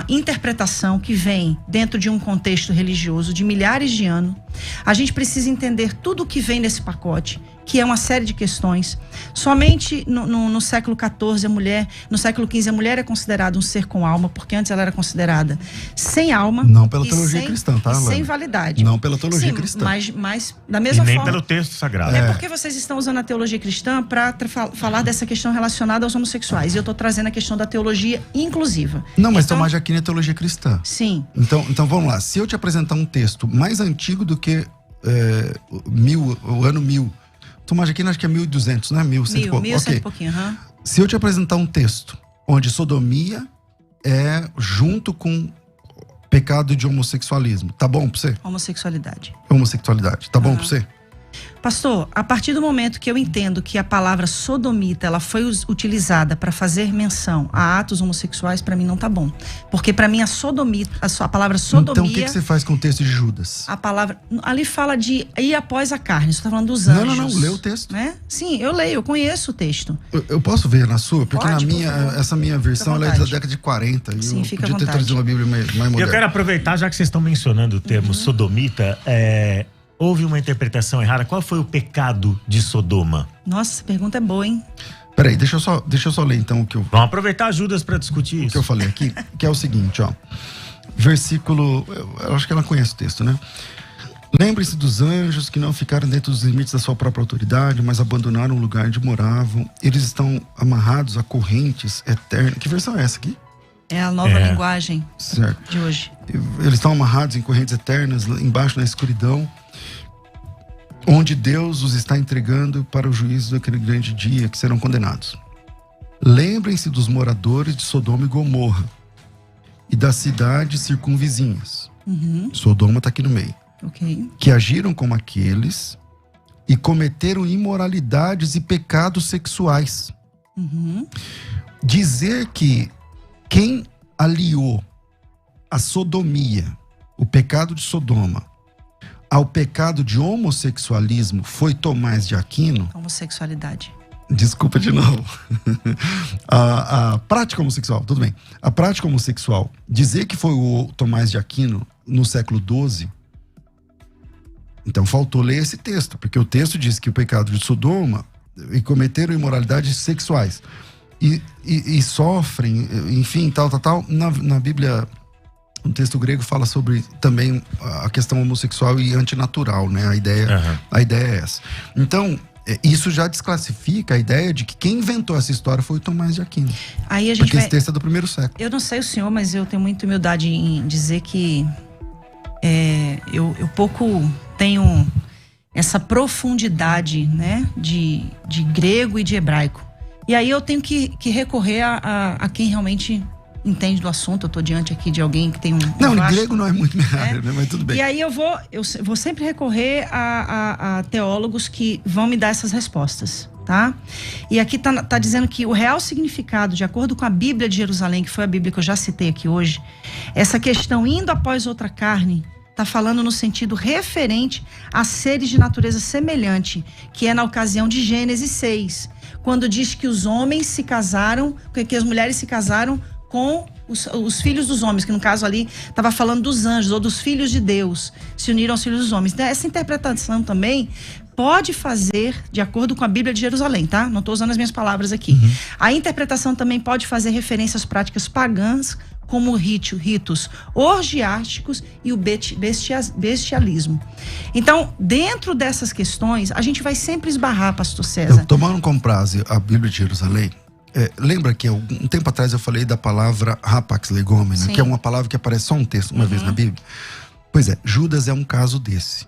interpretação que vem dentro de um contexto religioso de milhares de anos. A gente precisa entender tudo o que vem nesse pacote, que é uma série de questões. Somente no século XIV, no século XV, a mulher é considerada um ser com alma, porque antes ela era considerada sem alma. Não pela teologia cristã, tá? Sem validade. Não pela teologia cristã. Mas da mesma forma. E nem pelo texto sagrado. É porque vocês estão usando a teologia cristã para falar dessa questão relacionada aos homossexuais. E eu estou trazendo a questão da teologia inclusiva. Não, mas Tomás de Aquino é teologia cristã. Sim. Então vamos lá. Se eu te apresentar um texto mais antigo do que o ano 1000, Tomás de Aquino acho que é 1200, né? 1100 e pouco. 1100 e pouquinho, Se eu te apresentar um texto onde sodomia é junto com pecado de homossexualismo, tá bom pra você? Homossexualidade. Homossexualidade, tá bom pra você? Pastor, a partir do momento que eu entendo que a palavra sodomita, ela foi utilizada para fazer menção a atos homossexuais, para mim não tá bom. Porque para mim a palavra sodomia... Então o que você faz com o texto de Judas? A palavra, ali fala de ir após a carne, você tá falando dos anjos. Não, lê o texto. Né? Sim, eu leio, eu conheço o texto. Eu posso ver na sua? Porque Pode, na minha, essa minha versão ela é da década de 40. Sim, fica à podia ter vontade. trazido uma Bíblia mais moderna. Eu quero aproveitar, já que vocês estão mencionando o termo sodomita, houve uma interpretação errada. Qual foi o pecado de Sodoma? Nossa, essa pergunta é boa, hein? Peraí, deixa eu só ler então o que eu... Vamos aproveitar Judas para discutir isso. O que eu falei aqui, que é o seguinte, ó. Versículo... Eu acho que ela conhece o texto, né? Lembre-se dos anjos que não ficaram dentro dos limites da sua própria autoridade, mas abandonaram o lugar onde moravam. Eles estão amarrados a correntes eternas. Que versão é essa aqui? É a nova linguagem de hoje. Eles estão amarrados em correntes eternas, embaixo na escuridão, onde Deus os está entregando para o juízo daquele grande dia, que serão condenados. Lembrem-se dos moradores de Sodoma e Gomorra e das cidades circunvizinhas. Sodoma está aqui no meio. Que agiram como aqueles e cometeram imoralidades e pecados sexuais. Dizer que quem aliou a sodomia, o pecado de Sodoma, ao pecado de homossexualismo foi Tomás de Aquino. Homossexualidade. Desculpa de novo. A prática homossexual, tudo bem. A prática homossexual, dizer que foi o Tomás de Aquino no século XII, então faltou ler esse texto, porque o texto diz que o pecado de Sodoma e cometeram imoralidades sexuais e sofrem, enfim, tal. Na Bíblia, o texto grego fala sobre também a questão homossexual e antinatural, né? A ideia é essa. Então, isso já desclassifica a ideia de que quem inventou essa história foi o Tomás de Aquino. Aí a gente porque esse texto é do primeiro século. Eu não sei o senhor, mas eu tenho muita humildade em dizer que eu pouco tenho essa profundidade, né, de grego e de hebraico. E aí eu tenho que recorrer a quem realmente entende do assunto. Eu estou diante aqui de alguém que tem um Não, vasto, grego não é muito minha área, né? Mas tudo bem. E aí eu vou sempre recorrer a teólogos que vão me dar essas respostas, tá? E aqui tá dizendo que o real significado, de acordo com a Bíblia de Jerusalém, que foi a Bíblia que eu já citei aqui hoje, essa questão indo após outra carne, tá falando no sentido referente a seres de natureza semelhante, que é na ocasião de Gênesis 6, quando diz que os homens se casaram, que as mulheres se casaram com os filhos dos homens, que no caso ali estava falando dos anjos ou dos filhos de Deus, se uniram aos filhos dos homens. Então, essa interpretação também pode fazer, de acordo com a Bíblia de Jerusalém, tá? Não estou usando as minhas palavras aqui. A interpretação também pode fazer referência às práticas pagãs, como ritos orgiásticos e o bestialismo. Então, dentro dessas questões, a gente vai sempre esbarrar, pastor César. Então, tomando como base a Bíblia de Jerusalém, lembra que um tempo atrás eu falei da palavra rapax legomena, que é uma palavra que aparece só um texto, uma vez na Bíblia? Pois é, Judas é um caso desse.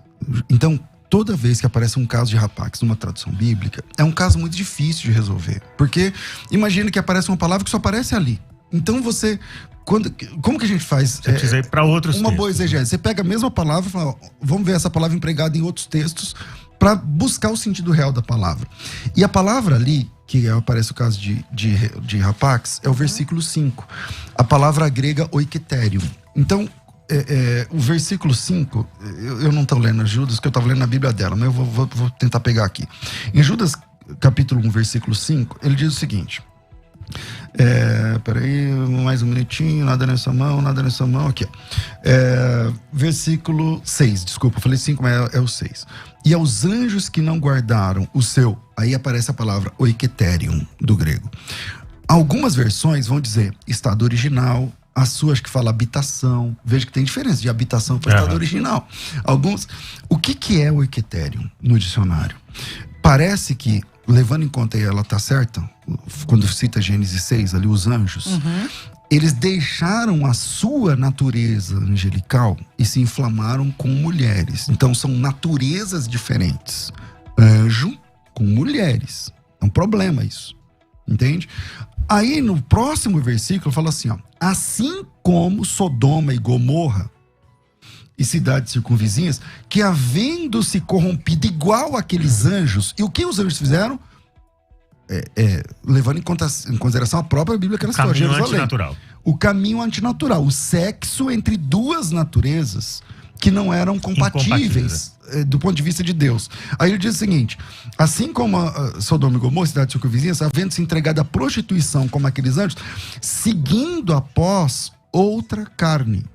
Então, toda vez que aparece um caso de rapax numa tradução bíblica, é um caso muito difícil de resolver. Porque imagina que aparece uma palavra que só aparece ali. Então como que a gente faz? Você precisa ir para outros textos. Uma boa exegese. Você pega a mesma palavra e fala, vamos ver essa palavra empregada em outros textos para buscar o sentido real da palavra. E a palavra ali, que aparece o caso de rapax, é o versículo 5. A palavra grega oiketerium. Então, o versículo 5, eu não estou lendo Judas, porque eu estava lendo na Bíblia dela, mas eu vou tentar pegar aqui. Em Judas, capítulo 1, versículo 5, ele diz o seguinte... peraí, mais um minutinho, nada nessa mão, aqui, versículo 6, desculpa, eu falei 5, mas é o 6. E aos anjos que não guardaram o seu, aí aparece a palavra oiketerium, do grego. Algumas versões vão dizer estado original, a sua acho que fala habitação, veja que tem diferença de habitação para estado original. O que é o oiketerium no dicionário? Parece que, levando em conta, e ela tá certa, quando cita Gênesis 6, ali os anjos, eles deixaram a sua natureza angelical e se inflamaram com mulheres. Então são naturezas diferentes. Anjo com mulheres. É um problema isso. Entende? Aí no próximo versículo fala assim, ó, assim como Sodoma e Gomorra e cidades circunvizinhas, que havendo-se corrompido igual àqueles anjos, e o que os anjos fizeram? Levando em consideração a própria Bíblia que ela citou, Jerusalém. Antinatural. O caminho antinatural, o sexo entre duas naturezas que não eram compatíveis do ponto de vista de Deus. Aí ele diz o seguinte: assim como Sodoma e Gomorra, cidades circunvizinhas, havendo se entregado à prostituição como aqueles anjos, seguindo após outra carne.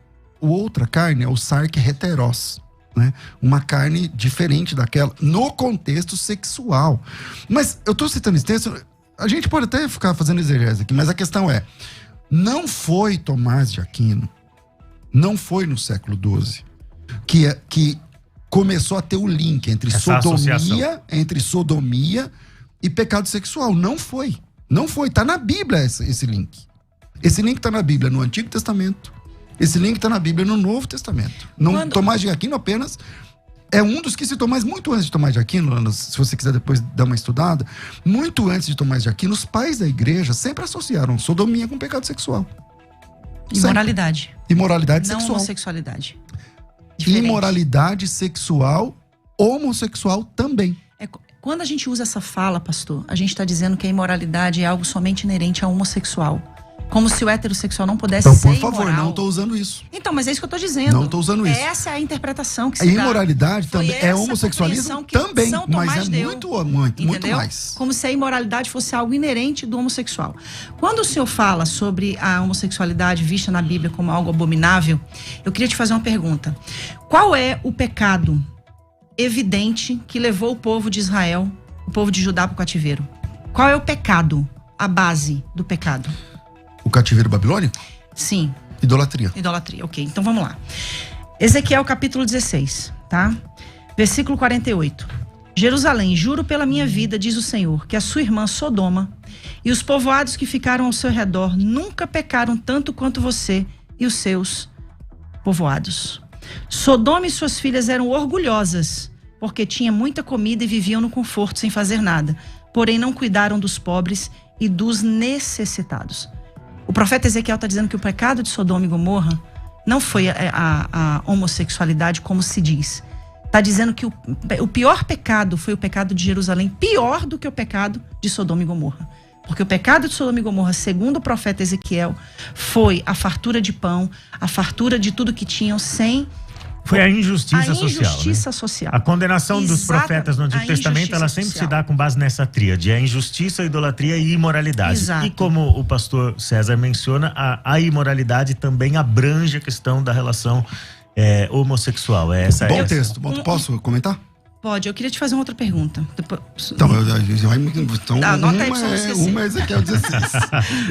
O outra carne é o sarque heteros, né? Uma carne diferente daquela, no contexto sexual. Mas eu estou citando esse texto, a gente pode até ficar fazendo exegese aqui, mas a questão é, não foi Tomás de Aquino, não foi no século XII, que começou a ter o link entre sodomia e pecado sexual. Não foi. Não foi. Está na Bíblia esse link. Esse link está na Bíblia no Antigo Testamento. Esse link está na Bíblia no Novo Testamento. Tomás de Aquino apenas é um dos que citou, mas muito antes de Tomás de Aquino, Ana, se você quiser depois dar uma estudada, muito antes de Tomás de Aquino, os pais da igreja sempre associaram sodomia com pecado sexual. Imoralidade. Imoralidade não sexual. Homossexualidade. Diferente. Imoralidade sexual, homossexual também. Quando a gente usa essa fala, pastor, a gente está dizendo que a imoralidade é algo somente inerente ao homossexual. Como se o heterossexual não pudesse ser Então, por favor, imoral. não estou usando isso. Então, mas é isso que eu estou dizendo. Não estou usando isso. Essa é a interpretação que se dá. A imoralidade também é homossexualismo também, mas é muito mais. Como se a imoralidade fosse algo inerente do homossexual. Quando o senhor fala sobre a homossexualidade vista na Bíblia como algo abominável, eu queria te fazer uma pergunta. Qual é o pecado evidente que levou o povo de Israel, o povo de Judá, para o cativeiro? Qual é o pecado, a base do pecado? O cativeiro babilônico? Sim. Idolatria. Idolatria, ok. Então vamos lá. Ezequiel capítulo 16, tá? Versículo 48. Jerusalém, juro pela minha vida, diz o Senhor, que a sua irmã Sodoma e os povoados que ficaram ao seu redor nunca pecaram tanto quanto você e os seus povoados. Sodoma e suas filhas eram orgulhosas, porque tinha muita comida e viviam no conforto sem fazer nada, porém não cuidaram dos pobres e dos necessitados. O profeta Ezequiel está dizendo que o pecado de Sodoma e Gomorra não foi a homossexualidade, como se diz. Está dizendo que o pior pecado foi o pecado de Jerusalém, pior do que o pecado de Sodoma e Gomorra. Porque o pecado de Sodoma e Gomorra, segundo o profeta Ezequiel, foi a fartura de pão, a fartura de tudo que tinham sem... Foi a injustiça social. A injustiça social. A condenação dos profetas no Antigo Testamento, ela sempre se dá com base nessa tríade. A injustiça, a idolatria e a imoralidade. Exato. E como o pastor César menciona, a imoralidade também abrange a questão da relação homossexual. Bom texto. Posso comentar? Pode. Eu queria te fazer uma outra pergunta. Então anota aí pra você não esquecer. Uma é Ezequiel 16.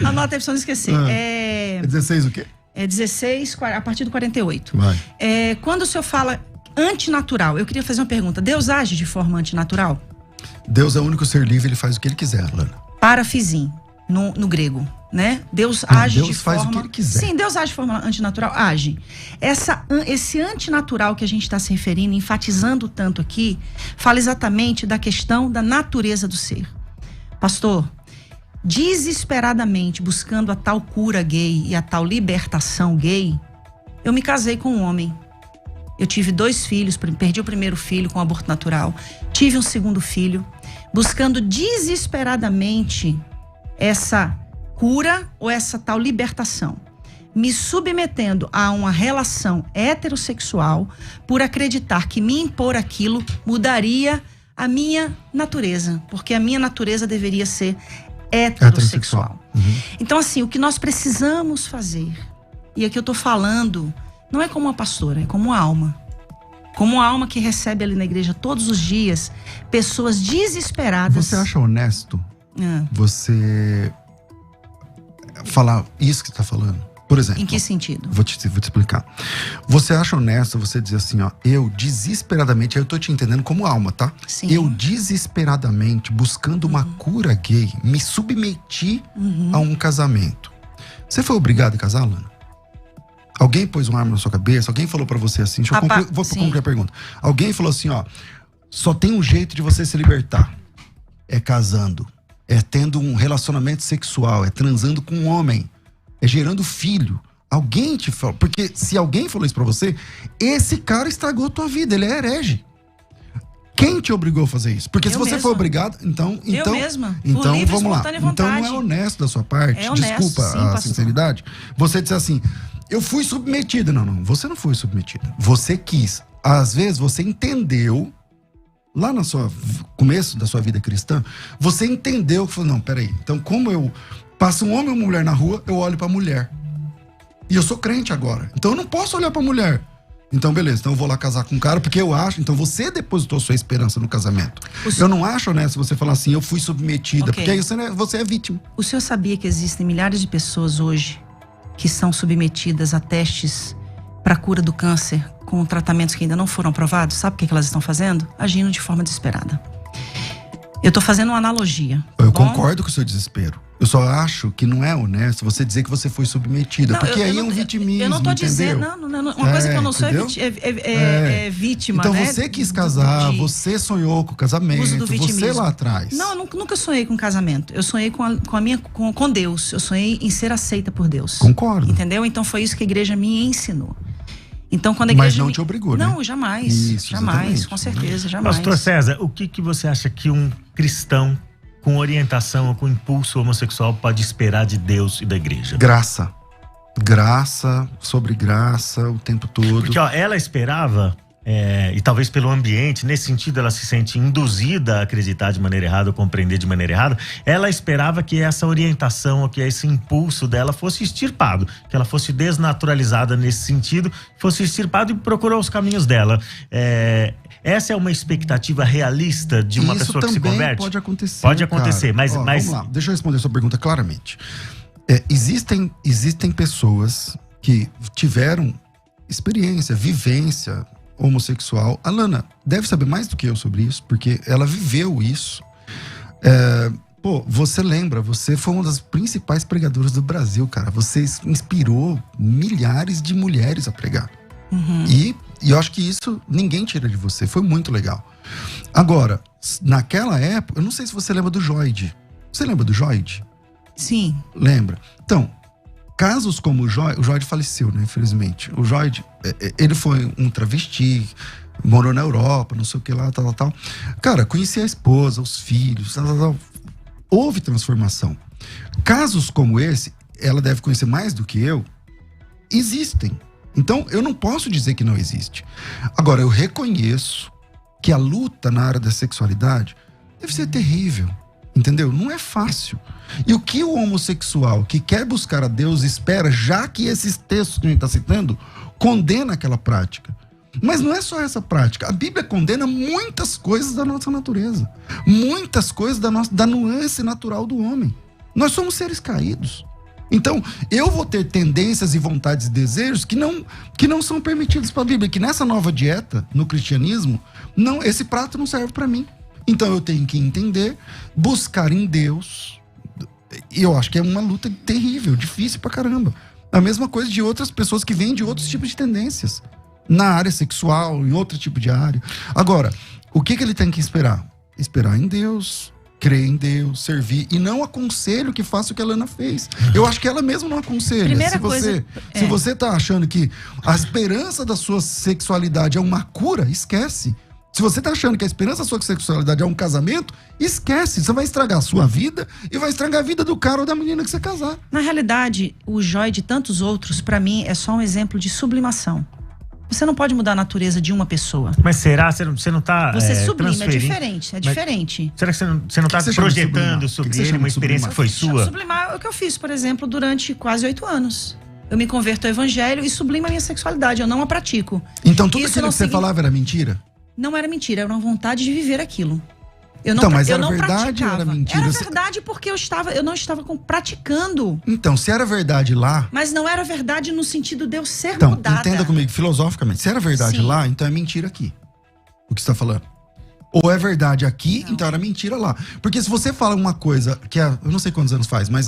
Anota aí pra você não esquecer. 16 o quê? 16, a partir do 48. Vai. Quando o senhor fala antinatural, eu queria fazer uma pergunta. Deus age de forma antinatural? Deus é o único ser livre, ele faz o que ele quiser, Lana. Parafizim, no grego, né? Deus age Deus de faz forma... o que ele quiser. Sim, Deus age de forma antinatural? Age. Esse antinatural que a gente está se referindo, enfatizando tanto aqui, fala exatamente da questão da natureza do ser. Pastor, desesperadamente buscando a tal cura gay e a tal libertação gay, eu me casei com um homem. Eu tive 2 filhos, perdi o primeiro filho com aborto natural, tive um segundo filho, buscando desesperadamente essa cura ou essa tal libertação, me submetendo a uma relação heterossexual por acreditar que me impor aquilo mudaria a minha natureza, porque a minha natureza deveria ser heterossexual. Uhum. Então, assim, o que nós precisamos fazer, e aqui eu tô falando, não é como uma pastora, é como uma alma. Como uma alma que recebe ali na igreja todos os dias pessoas desesperadas. Você acha honesto você falar isso que você tá falando? Por exemplo. Em que sentido? Vou te explicar. Você acha honesto você dizer assim, ó, eu desesperadamente, eu tô te entendendo como alma, tá? Sim. Eu desesperadamente, buscando uma cura gay, me submeti a um casamento. Você foi obrigado a casar, Lana? Alguém pôs uma arma na sua cabeça? Alguém falou pra você assim, vou concluir a pergunta. Alguém falou assim, ó, só tem um jeito de você se libertar. É casando. É tendo um relacionamento sexual, é transando com um homem. É gerando filho. Alguém te falou. Porque se alguém falou isso pra você, esse cara estragou a tua vida, ele é herege. Quem te obrigou a fazer isso? Porque se você foi obrigado, então mesma. Então vamos lá. Então não é honesto da sua parte. É honesto, desculpa sim, a sinceridade. Você disse assim: eu fui submetida. Não, você não foi submetida. Você quis. Às vezes você entendeu, lá no começo da sua vida cristã, você entendeu que falou: não, peraí. Então, como eu passo um homem ou uma mulher na rua, eu olho pra mulher. E eu sou crente agora. Então eu não posso olhar pra mulher. Então, beleza, então eu vou lá casar com um cara, porque eu acho. Então você depositou sua esperança no casamento. Eu não acho honesto você falar assim: eu fui submetida, porque aí você é vítima. O senhor sabia que existem milhares de pessoas hoje que são submetidas a testes para cura do câncer com tratamentos que ainda não foram aprovados? Sabe o que elas estão fazendo? Agindo de forma desesperada. Eu estou fazendo uma analogia. Eu concordo com o seu desespero. Eu só acho que não é honesto você dizer que você foi submetida. Não, porque aí é um vitimismo, eu não tô dizendo, uma coisa que eu não sou é vítima, então, né? Você quis casar, você sonhou com o casamento, você lá atrás. Não, eu nunca sonhei com casamento. Eu sonhei com Deus. Eu sonhei em ser aceita por Deus. Concordo. Entendeu? Então foi isso que a igreja me ensinou. Então, quando a igreja Mas não te obrigou, né? Não, jamais. Isso, jamais, exatamente. Com certeza, jamais. Pastor César, o que você acha que um cristão com orientação ou com impulso homossexual pode esperar de Deus e da igreja? Graça. Graça sobre graça o tempo todo. Porque ela esperava, e talvez pelo ambiente, nesse sentido ela se sente induzida a acreditar de maneira errada ou compreender de maneira errada, ela esperava que essa orientação, ou que esse impulso dela fosse extirpado, que ela fosse desnaturalizada nesse sentido, fosse extirpado, e procurou os caminhos dela. Essa é uma expectativa realista de uma pessoa que se converte? Pode acontecer. Pode acontecer, cara. mas... Vamos lá, deixa eu responder a sua pergunta claramente. Existem pessoas que tiveram experiência, vivência homossexual. A Lana deve saber mais do que eu sobre isso, porque ela viveu isso. Você lembra, você foi uma das principais pregadoras do Brasil, cara. Você inspirou milhares de mulheres a pregar. Uhum. E eu acho que isso ninguém tira de você. Foi muito legal. Agora, naquela época, eu não sei se você lembra do Joide. Você lembra do Joide? Sim. Lembra? Então, casos como o Joide faleceu, né? Infelizmente. O Joide, ele foi um travesti, morou na Europa, não sei o que lá, tal. Cara, conhecia a esposa, os filhos, tal. Houve transformação. Casos como esse, ela deve conhecer mais do que eu, existem. Então, eu não posso dizer que não existe. Agora, eu reconheço que a luta na área da sexualidade deve ser terrível, entendeu? Não é fácil. E o que o homossexual que quer buscar a Deus espera, já que esses textos que a gente está citando, condena aquela prática. Mas não é só essa prática. A Bíblia condena muitas coisas da nossa natureza. Muitas coisas da nuance natural do homem. Nós somos seres caídos. Então, eu vou ter tendências e vontades e desejos que não são permitidos para a Bíblia. Que nessa nova dieta, no cristianismo, esse prato não serve para mim. Então, eu tenho que entender, buscar em Deus. E eu acho que é uma luta terrível, difícil pra caramba. A mesma coisa de outras pessoas que vêm de outros tipos de tendências. Na área sexual, em outro tipo de área. Agora, o que ele tem que esperar? Esperar em Deus, crer em Deus, servir. E não aconselho que faça o que a Lana fez. Eu acho que ela mesma não aconselha. Se você tá achando que a esperança da sua sexualidade é uma cura, esquece. Se você tá achando que a esperança da sua sexualidade é um casamento, esquece. Você vai estragar a sua vida e vai estragar a vida do cara ou da menina que você casar. Na realidade, o Joy de tantos outros, pra mim, é só um exemplo de sublimação. Você não pode mudar a natureza de uma pessoa. Mas será? Você não tá Você sublima, é diferente. Será que você não tá projetando sobre ele uma experiência que foi sua? Sublimar é o que eu fiz, por exemplo, durante quase 8 anos. Eu me converto ao evangelho e sublimo a minha sexualidade. Eu não a pratico. Então tudo aquilo que você falava era mentira? Não era mentira, era uma vontade de viver aquilo. Mas era verdade ou era mentira? Era verdade porque eu não estava praticando. Então, se era verdade lá... Mas não era verdade no sentido de eu ser mudada. Então, entenda comigo, filosoficamente. Se era verdade lá, então é mentira aqui. O que você está falando. Ou é verdade aqui, então era mentira lá. Porque se você fala uma coisa que eu não sei quantos anos faz, mas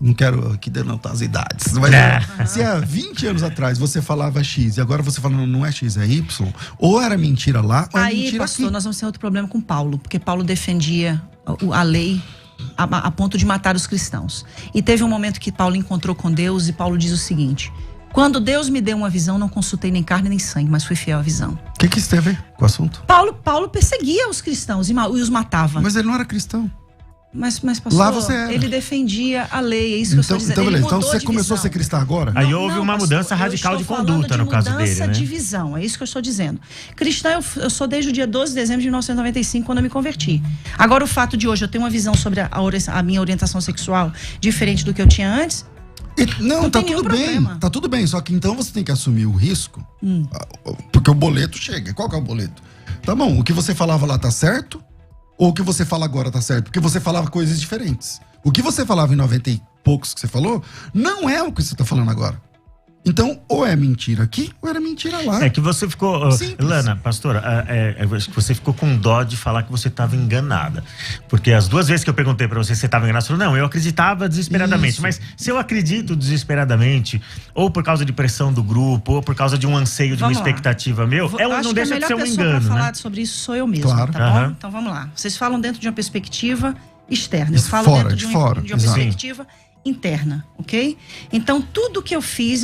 não quero aqui denotar as idades. Mas se há 20 anos atrás você falava X e agora você fala não é X, é Y, ou era mentira lá, ou é mentira pastor, aqui. Nós vamos ter outro problema com Paulo, porque Paulo defendia a lei a ponto de matar os cristãos. E teve um momento que Paulo encontrou com Deus e Paulo diz o seguinte: quando Deus me deu uma visão, não consultei nem carne nem sangue, mas fui fiel à visão. O que isso tem a ver com o assunto? Paulo perseguia os cristãos e os matava. Mas ele não era cristão. Mas pastor, lá você era. Ele defendia a lei, é isso que eu estou dizendo. Então, beleza. Então você começou a ser cristão agora? Aí houve uma mudança radical de conduta no caso dele, né? Mudança de visão, é isso que eu estou dizendo. Cristão, eu sou desde o dia 12 de dezembro de 1995, quando eu me converti. Agora, o fato de hoje eu ter uma visão sobre a minha orientação sexual diferente do que eu tinha antes... Não, tá tudo bem. Tá tudo bem, só que então você tem que assumir o risco, porque o boleto chega. Qual que é o boleto? Tá bom, o que você falava lá tá certo? Ou o que você fala agora tá certo? Porque você falava coisas diferentes. O que você falava em 90 e poucos que você falou, não é o que você tá falando agora. Então, ou é mentira aqui, ou era mentira lá. É que você ficou... Lana, pastora, acho que você ficou com dó de falar que você estava enganada. Porque as 2 vezes que eu perguntei pra você se você estava enganada, você falou, não, eu acreditava desesperadamente. Isso. Mas se eu acredito desesperadamente, ou por causa de pressão do grupo, ou por causa de um anseio, de uma expectativa meu, não deixa de ser um engano, né? A melhor pessoa pra falar sobre isso sou eu mesmo, claro. Tá bom? Então vamos lá. Vocês falam dentro de uma perspectiva externa. Eu falo dentro de uma perspectiva interna, ok? Então, tudo que eu fiz,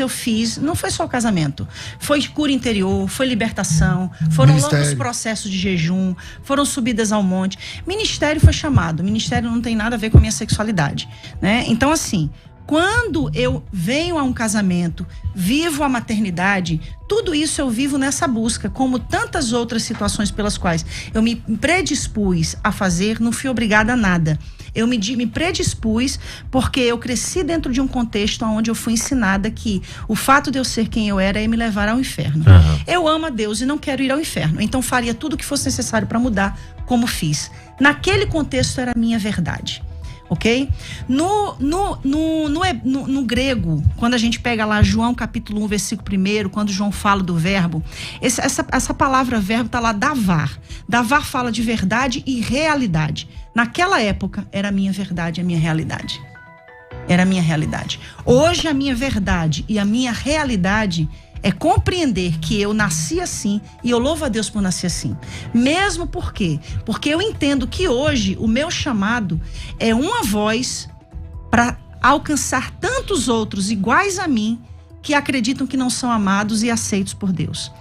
não foi só o casamento. Foi cura interior, foi libertação, foram longos processos de jejum, foram subidas ao monte. Ministério foi chamado. Ministério não tem nada a ver com a minha sexualidade, né? Então, assim, quando eu venho a um casamento, vivo a maternidade, tudo isso eu vivo nessa busca, como tantas outras situações pelas quais eu me predispus a fazer, não fui obrigada a nada. Eu me predispus porque eu cresci dentro de um contexto onde eu fui ensinada que o fato de eu ser quem eu era ia me levar ao inferno. Eu amo a Deus e não quero ir ao inferno, então faria tudo o que fosse necessário para mudar, como fiz. Naquele contexto era a minha verdade. Ok? No grego, quando a gente pega lá João capítulo 1, versículo 1, quando João fala do verbo, essa palavra verbo está lá, davar. Davar fala de verdade e realidade. Naquela época, era a minha verdade, a minha realidade. Era a minha realidade. Hoje, a minha verdade e a minha realidade é compreender que eu nasci assim e eu louvo a Deus por nascer assim. Mesmo porque eu entendo que hoje o meu chamado é uma voz para alcançar tantos outros iguais a mim que acreditam que não são amados e aceitos por Deus.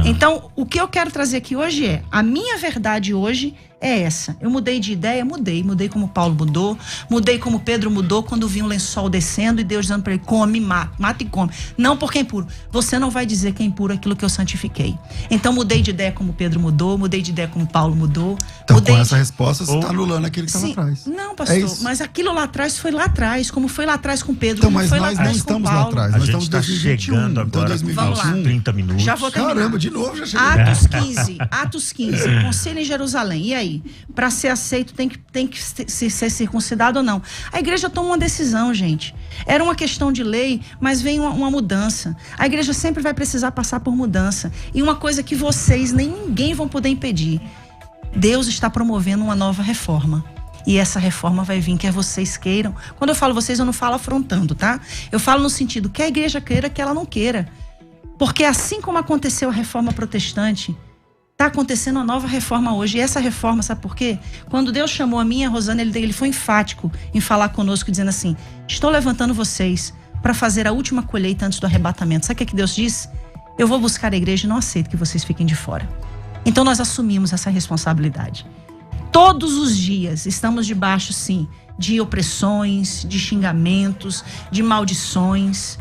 Então, o que eu quero trazer aqui hoje é, a minha verdade hoje é essa. Eu mudei de ideia, mudei como Paulo mudou, mudei como Pedro mudou quando vi um lençol descendo e Deus dizendo para ele, come, mata e come. Não porque é impuro. Você não vai dizer que é impuro aquilo que eu santifiquei. Então mudei de ideia como Pedro mudou, mudei de ideia como Paulo mudou. Então com essa resposta você está anulando aquilo que estava atrás. Não, pastor, mas aquilo lá atrás foi lá atrás, como foi lá atrás com Pedro, então, como foi lá atrás com Paulo. Lá atrás, nós estamos tá chegando agora, 2021, 30 minutos. Já vou terminar. Caramba, de novo já chegou. Atos 15, conselho em Jerusalém. E aí? Para ser aceito tem que ser circuncidado ou não? A igreja toma uma decisão, gente. Era uma questão de lei, mas vem uma mudança. A igreja sempre vai precisar passar por mudança. E uma coisa que vocês, nem ninguém vão poder impedir. Deus está promovendo uma nova reforma. E essa reforma vai vir, quer vocês queiram. Quando eu falo vocês, eu não falo afrontando, tá? Eu falo no sentido que a igreja queira, que ela não queira. Porque assim como aconteceu a reforma protestante, está acontecendo uma nova reforma hoje. E essa reforma, sabe por quê? Quando Deus chamou a mim e a Rosana, ele foi enfático em falar conosco, dizendo assim, estou levantando vocês para fazer a última colheita antes do arrebatamento. Sabe o que Deus disse? Eu vou buscar a igreja e não aceito que vocês fiquem de fora. Então nós assumimos essa responsabilidade. Todos os dias estamos debaixo, sim, de opressões, de xingamentos, de maldições.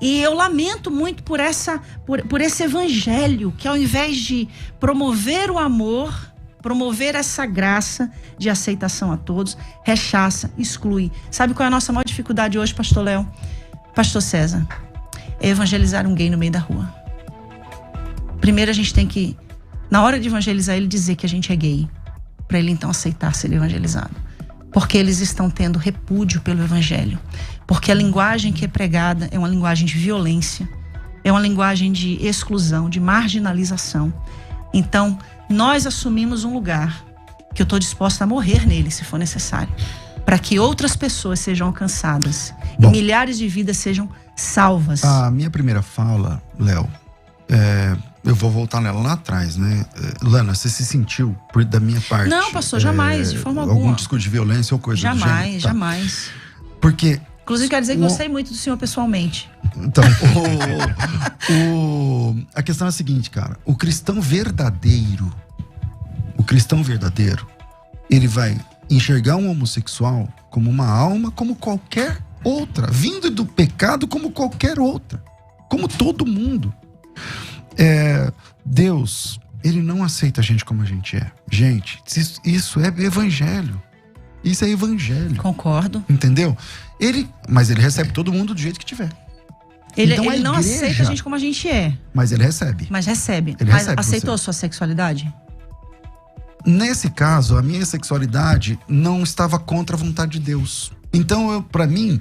E eu lamento muito por esse evangelho que, ao invés de promover o amor, promover essa graça de aceitação a todos, rechaça, exclui. Sabe qual é a nossa maior dificuldade hoje, pastor Léo? Pastor César? É evangelizar um gay no meio da rua. Primeiro a gente tem que, na hora de evangelizar, ele dizer que a gente é gay, para ele então aceitar ser evangelizado. Porque eles estão tendo repúdio pelo evangelho. Porque a linguagem que é pregada é uma linguagem de violência, é uma linguagem de exclusão, de marginalização. Então, nós assumimos um lugar que eu estou disposta a morrer nele, se for necessário, para que outras pessoas sejam alcançadas e milhares de vidas sejam salvas. A minha primeira fala, Léo, eu vou voltar nela lá atrás, né? Lana, você se sentiu, da minha parte... Não, pastor, jamais, de forma alguma. Algum discurso de violência ou coisa do gênero? Jamais. Porque... Inclusive, quero dizer que gostei muito do senhor pessoalmente. Então, a questão é a seguinte, cara. O cristão verdadeiro, ele vai enxergar um homossexual como uma alma, como qualquer outra, vindo do pecado como qualquer outra, como todo mundo. Deus, ele não aceita a gente como a gente é. Gente, isso é evangelho. Isso é evangelho. Concordo. Entendeu? Mas ele recebe todo mundo do jeito que tiver. Ele não aceita a gente como a gente é. Mas ele recebe. Mas recebe. Ele recebe aceitou você. Sua sexualidade? Nesse caso, a minha sexualidade não estava contra a vontade de Deus. Então, pra mim,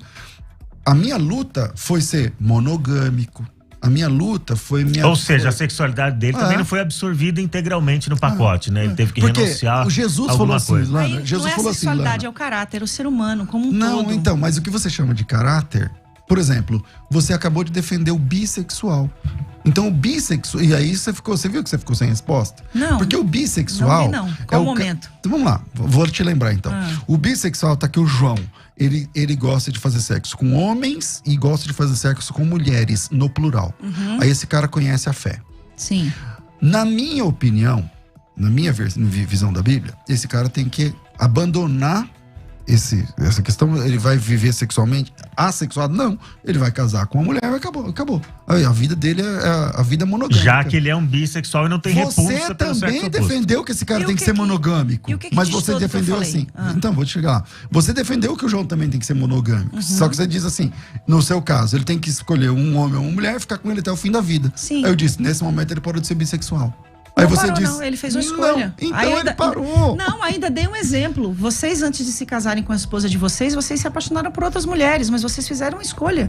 a minha luta foi ser monogâmico. A minha luta foi... Ou seja, a sexualidade dele também não foi absorvida integralmente no pacote, né? Ele teve que renunciar. Jesus falou assim, Lana, Jesus falou assim, não é a sexualidade, é o caráter, o ser humano como um todo. Não, então, mas o que você chama de caráter... Por exemplo, você acabou de defender o bissexual. Então o bissexual... E aí você viu que você ficou sem resposta? Não. Porque o bissexual... Não. Qual o momento? Então vamos lá, vou te lembrar então. O bissexual tá aqui, o João. Ele gosta de fazer sexo com homens e gosta de fazer sexo com mulheres, no plural. Aí esse cara conhece a fé. Sim. Na minha opinião, na minha visão da Bíblia, esse cara tem que abandonar essa questão. Ele vai viver sexualmente assexuado? Não. Ele vai casar com uma mulher e acabou. Aí a vida dele é a vida monogâmica. Já que ele é um bissexual e não tem repulsa pelo sexo oposto. Você também defendeu que esse cara tem que ser monogâmico. Mas você defendeu assim. Então, vou te chegar lá. Você defendeu que o João também tem que ser monogâmico. Só que você diz assim, no seu caso, ele tem que escolher um homem ou uma mulher e ficar com ele até o fim da vida. Sim. Aí eu disse, nesse momento ele parou de ser bissexual. Aí você disse, não, ele fez uma escolha. Então ele parou. Não, ainda dei um exemplo. Vocês, antes de se casarem com a esposa de vocês se apaixonaram por outras mulheres, mas vocês fizeram uma escolha.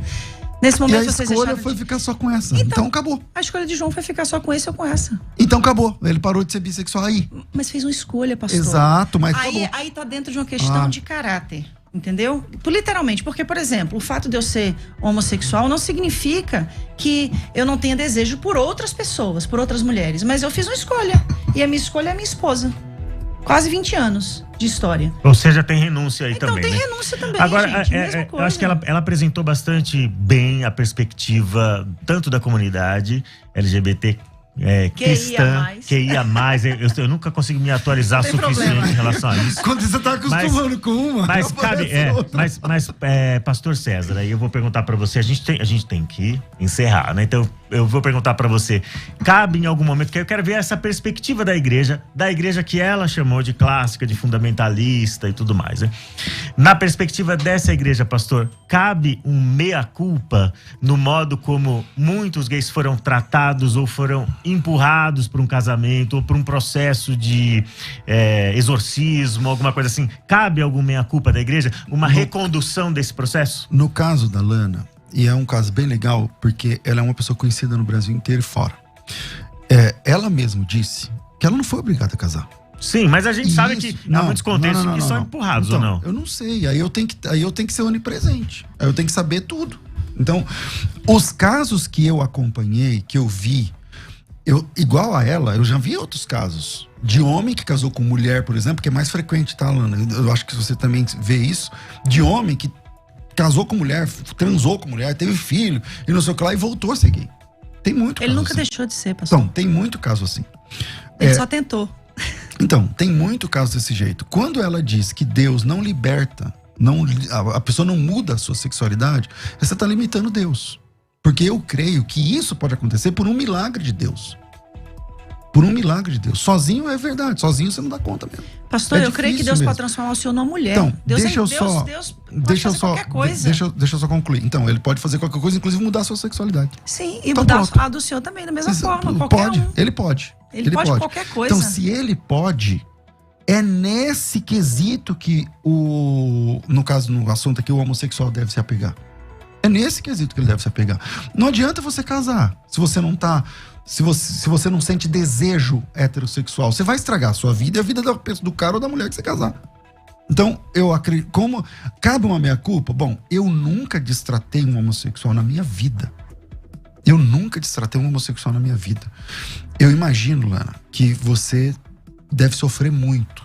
Nesse momento, vocês a escolha foi ficar só com essa. Então acabou. A escolha de João foi ficar só com esse ou com essa. Então acabou. Ele parou de ser bissexual aí. Mas fez uma escolha, pastor. Exato, mas acabou. Aí tá dentro de uma questão de caráter. Entendeu? Literalmente, porque, por exemplo, o fato de eu ser homossexual não significa que eu não tenha desejo por outras pessoas, por outras mulheres, mas eu fiz uma escolha, e a minha escolha é a minha esposa. Quase 20 anos de história. Ou seja, tem renúncia aí então, também, tem né? renúncia também, agora, gente, eu acho que ela apresentou bastante bem a perspectiva tanto da comunidade LGBT cristã, QIA+. Eu nunca consigo me atualizar o suficiente em relação a isso. Quando você tá acostumando com uma, mas cabe, pastor César, aí eu vou perguntar para você, a gente tem que encerrar, né? Então eu vou perguntar para você, cabe em algum momento, que eu quero ver essa perspectiva da igreja que ela chamou de clássica, de fundamentalista e tudo mais, né? Na perspectiva dessa igreja, pastor, cabe um meia-culpa no modo como muitos gays foram tratados ou foram empurrados para um casamento ou para um processo de exorcismo, alguma coisa assim. Cabe alguma meia-culpa da igreja? Uma recondução desse processo? No caso da Lana, e é um caso bem legal, porque ela é uma pessoa conhecida no Brasil inteiro e fora. Ela mesma disse que ela não foi obrigada a casar. Sim, mas a gente sabe que há muitos contextos que são empurrados, então, ou não? Eu não sei, aí eu tenho que ser onipresente. Aí eu tenho que saber tudo. Então, os casos que eu acompanhei, que eu vi, igual a ela, eu já vi outros casos de homem que casou com mulher, por exemplo, que é mais frequente, tá, Lana? Eu acho que você também vê isso, de homem que casou com mulher, transou com mulher, teve filho, e não sei o que lá, e voltou a ser gay. Tem muito caso Ele nunca assim. deixou de ser, pastor. Então, tem muito caso assim. Ele só tentou. Então, tem muito caso desse jeito. Quando ela diz que Deus não liberta, a pessoa não muda a sua sexualidade, você está limitando Deus. Porque eu creio que isso pode acontecer por um milagre de Deus. Por um milagre de Deus. Sozinho é verdade, sozinho você não dá conta mesmo. Pastor, eu creio que Deus pode transformar o senhor numa mulher. Então, Deus deixa eu só qualquer coisa. Deixa eu só concluir. Então, ele pode fazer qualquer coisa, inclusive mudar a sua sexualidade. Sim, e mudar a do senhor também da mesma forma. Ele pode. Ele pode qualquer coisa. Então, se ele pode, é nesse quesito que no caso, no assunto aqui, o homossexual deve se apegar. É nesse quesito que ele deve se apegar. Não adianta você casar se você não tá... Se você não sente desejo heterossexual, você vai estragar a sua vida e a vida do cara ou da mulher que você casar. Então, eu acredito... Cabe uma meia-culpa? Bom, eu nunca destratei um homossexual na minha vida. Eu nunca destratei um homossexual na minha vida. Eu imagino, Lana, que você deve sofrer muito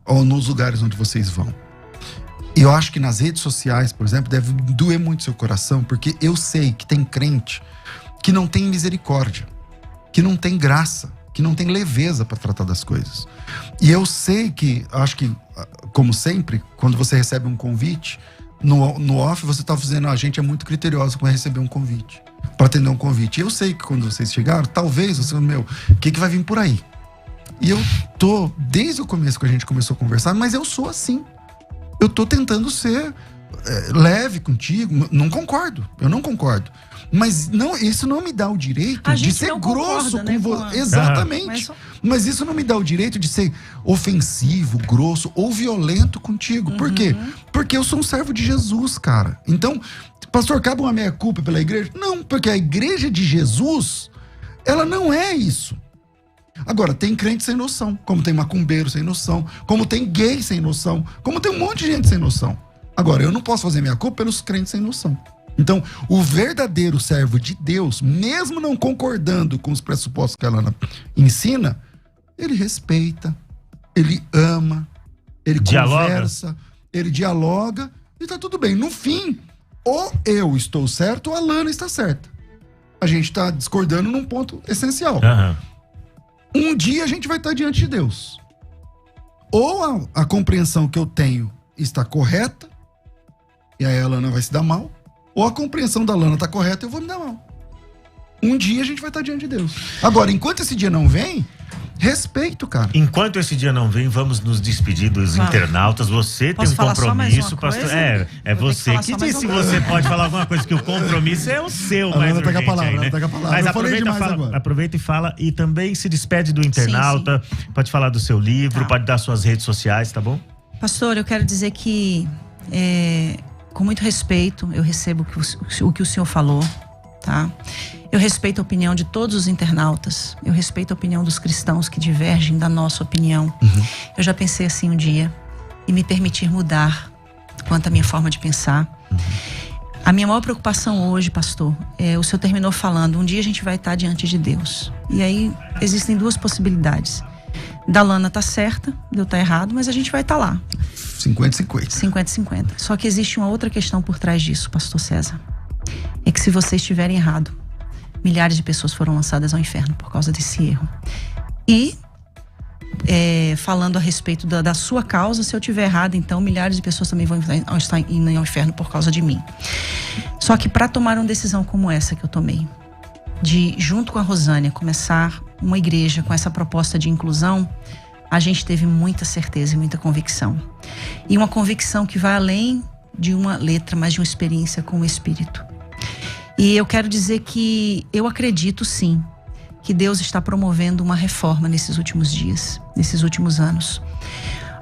nos lugares onde vocês vão. E eu acho que nas redes sociais, por exemplo, deve doer muito seu coração, porque eu sei que tem crente que não tem misericórdia, que não tem graça, que não tem leveza para tratar das coisas. E eu sei que, acho que, como sempre, quando você recebe um convite, no off você tá dizendo, a gente é muito criterioso para receber um convite, para atender um convite. E eu sei que quando vocês chegaram, talvez você, o que vai vir por aí? E eu tô, desde o começo que a gente começou a conversar, mas eu sou assim. Eu tô tentando ser leve contigo. Não concordo, eu não concordo. Mas isso não me dá o direito de ser grosso com você. Exatamente. Mas isso não me dá o direito de ser ofensivo, grosso ou violento contigo. Por quê? Porque eu sou um servo de Jesus, cara. Então, pastor, cabe uma meia-culpa pela igreja? Não, porque a igreja de Jesus, ela não é isso. Agora, tem crente sem noção, como tem macumbeiro sem noção, como tem gay sem noção, como tem um monte de gente sem noção. Agora, eu não posso fazer minha culpa pelos crentes sem noção. Então, o verdadeiro servo de Deus, mesmo não concordando com os pressupostos que ela ensina, ele respeita, ele ama, ele conversa, ele dialoga e tá tudo bem. No fim, ou eu estou certo ou a Lana está certa. A gente tá discordando num ponto essencial. Um dia a gente vai estar diante de Deus. Ou a compreensão que eu tenho está correta, e aí a Lana vai se dar mal, ou a compreensão da Lana está correta e eu vou me dar mal. Um dia a gente vai estar diante de Deus. Agora, enquanto esse dia não vem, respeito, cara. Enquanto esse dia não vem, vamos nos despedir dos internautas. Você tem um compromisso, pastor. É você que disse que você pode falar alguma coisa, que o compromisso é o seu, mais urgente. Mas aproveita e fala, e também se despede do internauta. Sim. Pode falar do seu livro, pode dar suas redes sociais, tá bom? Pastor, eu quero dizer que com muito respeito eu recebo o que o senhor falou, tá? Eu respeito a opinião de todos os internautas. Eu respeito a opinião dos cristãos que divergem da nossa opinião. Eu já pensei assim um dia e me permitir mudar quanto à minha forma de pensar. A minha maior preocupação hoje, pastor, o senhor terminou falando, um dia a gente vai estar diante de Deus. E aí existem duas possibilidades. Da Lana tá certa, de eu tá errado, mas a gente vai estar lá. 50-50. 50-50. Só que existe uma outra questão por trás disso, pastor César. É que se vocês estiverem errado, milhares de pessoas foram lançadas ao inferno por causa desse erro. E, falando a respeito da sua causa, se eu tiver errado, então milhares de pessoas também vão estar indo ao inferno por causa de mim. Só que para tomar uma decisão como essa que eu tomei, de, junto com a Rosânia, começar uma igreja com essa proposta de inclusão, a gente teve muita certeza e muita convicção. E uma convicção que vai além de uma letra, mas de uma experiência com o Espírito. E eu quero dizer que eu acredito sim que Deus está promovendo uma reforma nesses últimos dias, nesses últimos anos.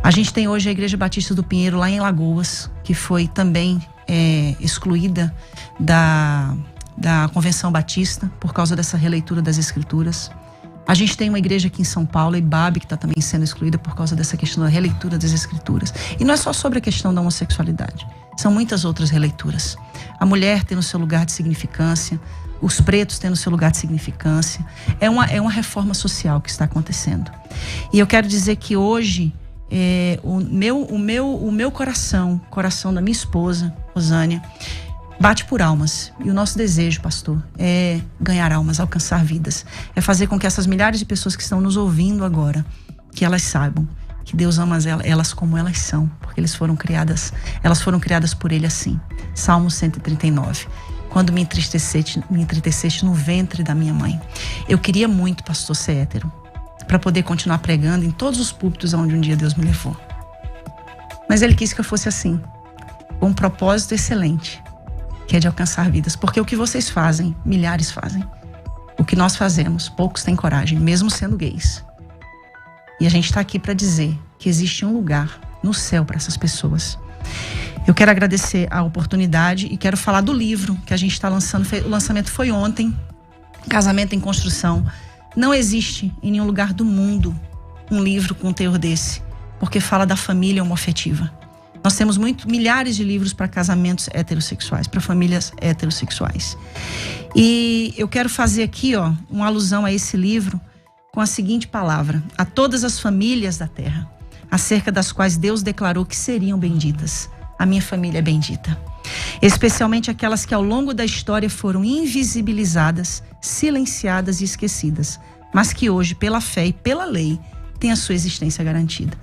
A gente tem hoje a Igreja Batista do Pinheiro lá em Lagoas, que foi também excluída da Convenção Batista por causa dessa releitura das Escrituras. A gente tem uma igreja aqui em São Paulo, a IBAB, que está também sendo excluída por causa dessa questão da releitura das Escrituras. E não é só sobre a questão da homossexualidade. São muitas outras releituras. A mulher tem no seu lugar de significância, os pretos têm no seu lugar de significância. É uma reforma social que está acontecendo. E eu quero dizer que hoje, o meu coração da minha esposa, Rosânia, bate por almas. E o nosso desejo, pastor, é ganhar almas, alcançar vidas. É fazer com que essas milhares de pessoas que estão nos ouvindo agora, que elas saibam que Deus ama elas como elas são, porque elas foram criadas por Ele assim. Salmo 139. Quando me entristeceste no ventre da minha mãe. Eu queria muito, pastor, ser hétero, para poder continuar pregando em todos os púlpitos onde um dia Deus me levou. Mas Ele quis que eu fosse assim, com um propósito excelente, que é de alcançar vidas. Porque o que vocês fazem, milhares fazem. O que nós fazemos, poucos têm coragem, mesmo sendo gays. E a gente está aqui para dizer que existe um lugar no céu para essas pessoas. Eu quero agradecer a oportunidade e quero falar do livro que a gente está lançando. O lançamento foi ontem, Casamento em Construção. Não existe em nenhum lugar do mundo um livro com um teor desse, porque fala da família homoafetiva. Nós temos milhares de livros para casamentos heterossexuais, para famílias heterossexuais. E eu quero fazer aqui, uma alusão a esse livro com a seguinte palavra: a todas as famílias da terra, acerca das quais Deus declarou que seriam benditas. A minha família é bendita. Especialmente aquelas que ao longo da história foram invisibilizadas, silenciadas e esquecidas, mas que hoje, pela fé e pela lei, têm a sua existência garantida.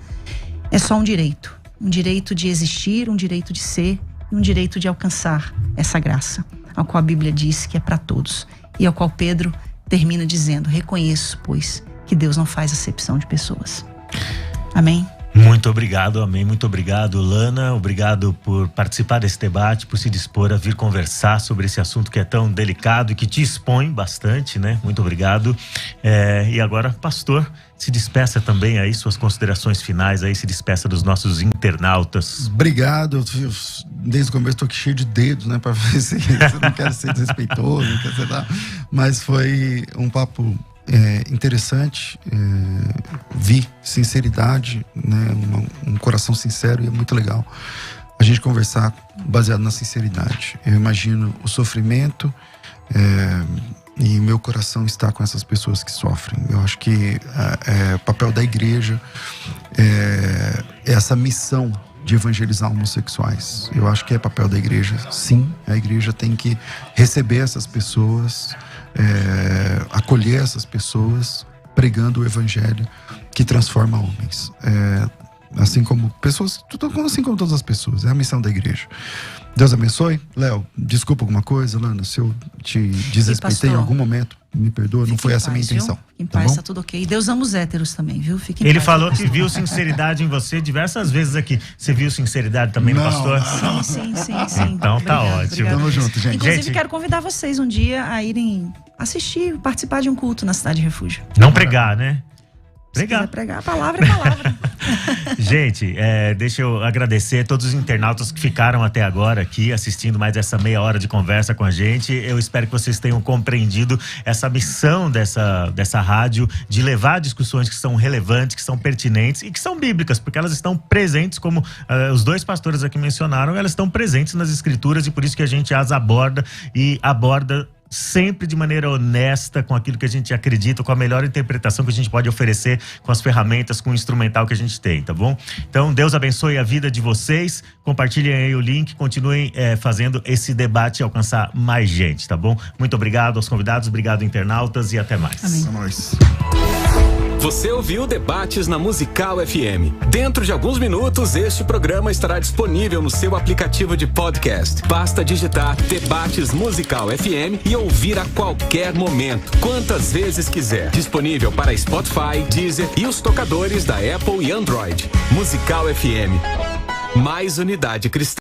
É só um direito de existir, um direito de ser e um direito de alcançar essa graça, ao qual a Bíblia diz que é para todos e ao qual Pedro termina dizendo: reconheço, pois, que Deus não faz acepção de pessoas. Amém? Muito obrigado, amém. Muito obrigado, Lana. Obrigado por participar desse debate, por se dispor a vir conversar sobre esse assunto que é tão delicado e que te expõe bastante, né? Muito obrigado. E agora, pastor, se despeça também aí, suas considerações finais aí, se despeça dos nossos internautas. Obrigado. Desde o começo estou aqui cheio de dedos, né? Para ver se eu não quero ser desrespeitoso, não quero ser nada. Mas foi um papo interessante, vi sinceridade, né, um coração sincero, e é muito legal a gente conversar baseado na sinceridade. Eu imagino o sofrimento e meu coração está com essas pessoas que sofrem. Eu acho que o papel da igreja é essa missão de evangelizar homossexuais. Eu acho que é papel da igreja, sim. A igreja tem que receber essas pessoas, acolher essas pessoas, pregando o evangelho que transforma homens. Assim como pessoas, assim como todas as pessoas. É a missão da igreja. Deus abençoe. Léo, desculpa alguma coisa, Lana, se eu te desrespeitei em algum momento, me perdoa, não foi essa a minha intenção. Em paz, tá tudo ok. Deus ama os héteros também, viu? Fique em Ele paz. falou que viu sinceridade em você diversas vezes aqui. Você viu sinceridade também no pastor? Sim. Então obrigado, tá ótimo. obrigado. Tamo junto, gente. Inclusive, quero convidar vocês um dia a irem assistir, participar de um culto na Cidade Refúgio. Não pregar, né? Pregar, a palavra é palavra. Gente, deixa eu agradecer a todos os internautas que ficaram até agora aqui assistindo mais essa meia hora de conversa com a gente. Eu espero que vocês tenham compreendido essa missão dessa rádio de levar discussões que são relevantes, que são pertinentes e que são bíblicas, porque elas estão presentes, como os dois pastores aqui mencionaram, elas estão presentes nas escrituras, e por isso que a gente as aborda sempre de maneira honesta, com aquilo que a gente acredita, com a melhor interpretação que a gente pode oferecer, com as ferramentas, com o instrumental que a gente tem, tá bom? Então, Deus abençoe a vida de vocês, compartilhem aí o link, continuem fazendo esse debate alcançar mais gente, tá bom? Muito obrigado aos convidados, obrigado internautas, e até mais. Amém. É nóis. Você ouviu Debates na Musical FM. Dentro de alguns minutos, este programa estará disponível no seu aplicativo de podcast. Basta digitar Debates Musical FM e ouvir a qualquer momento, quantas vezes quiser. Disponível para Spotify, Deezer e os tocadores da Apple e Android. Musical FM. Mais unidade cristã.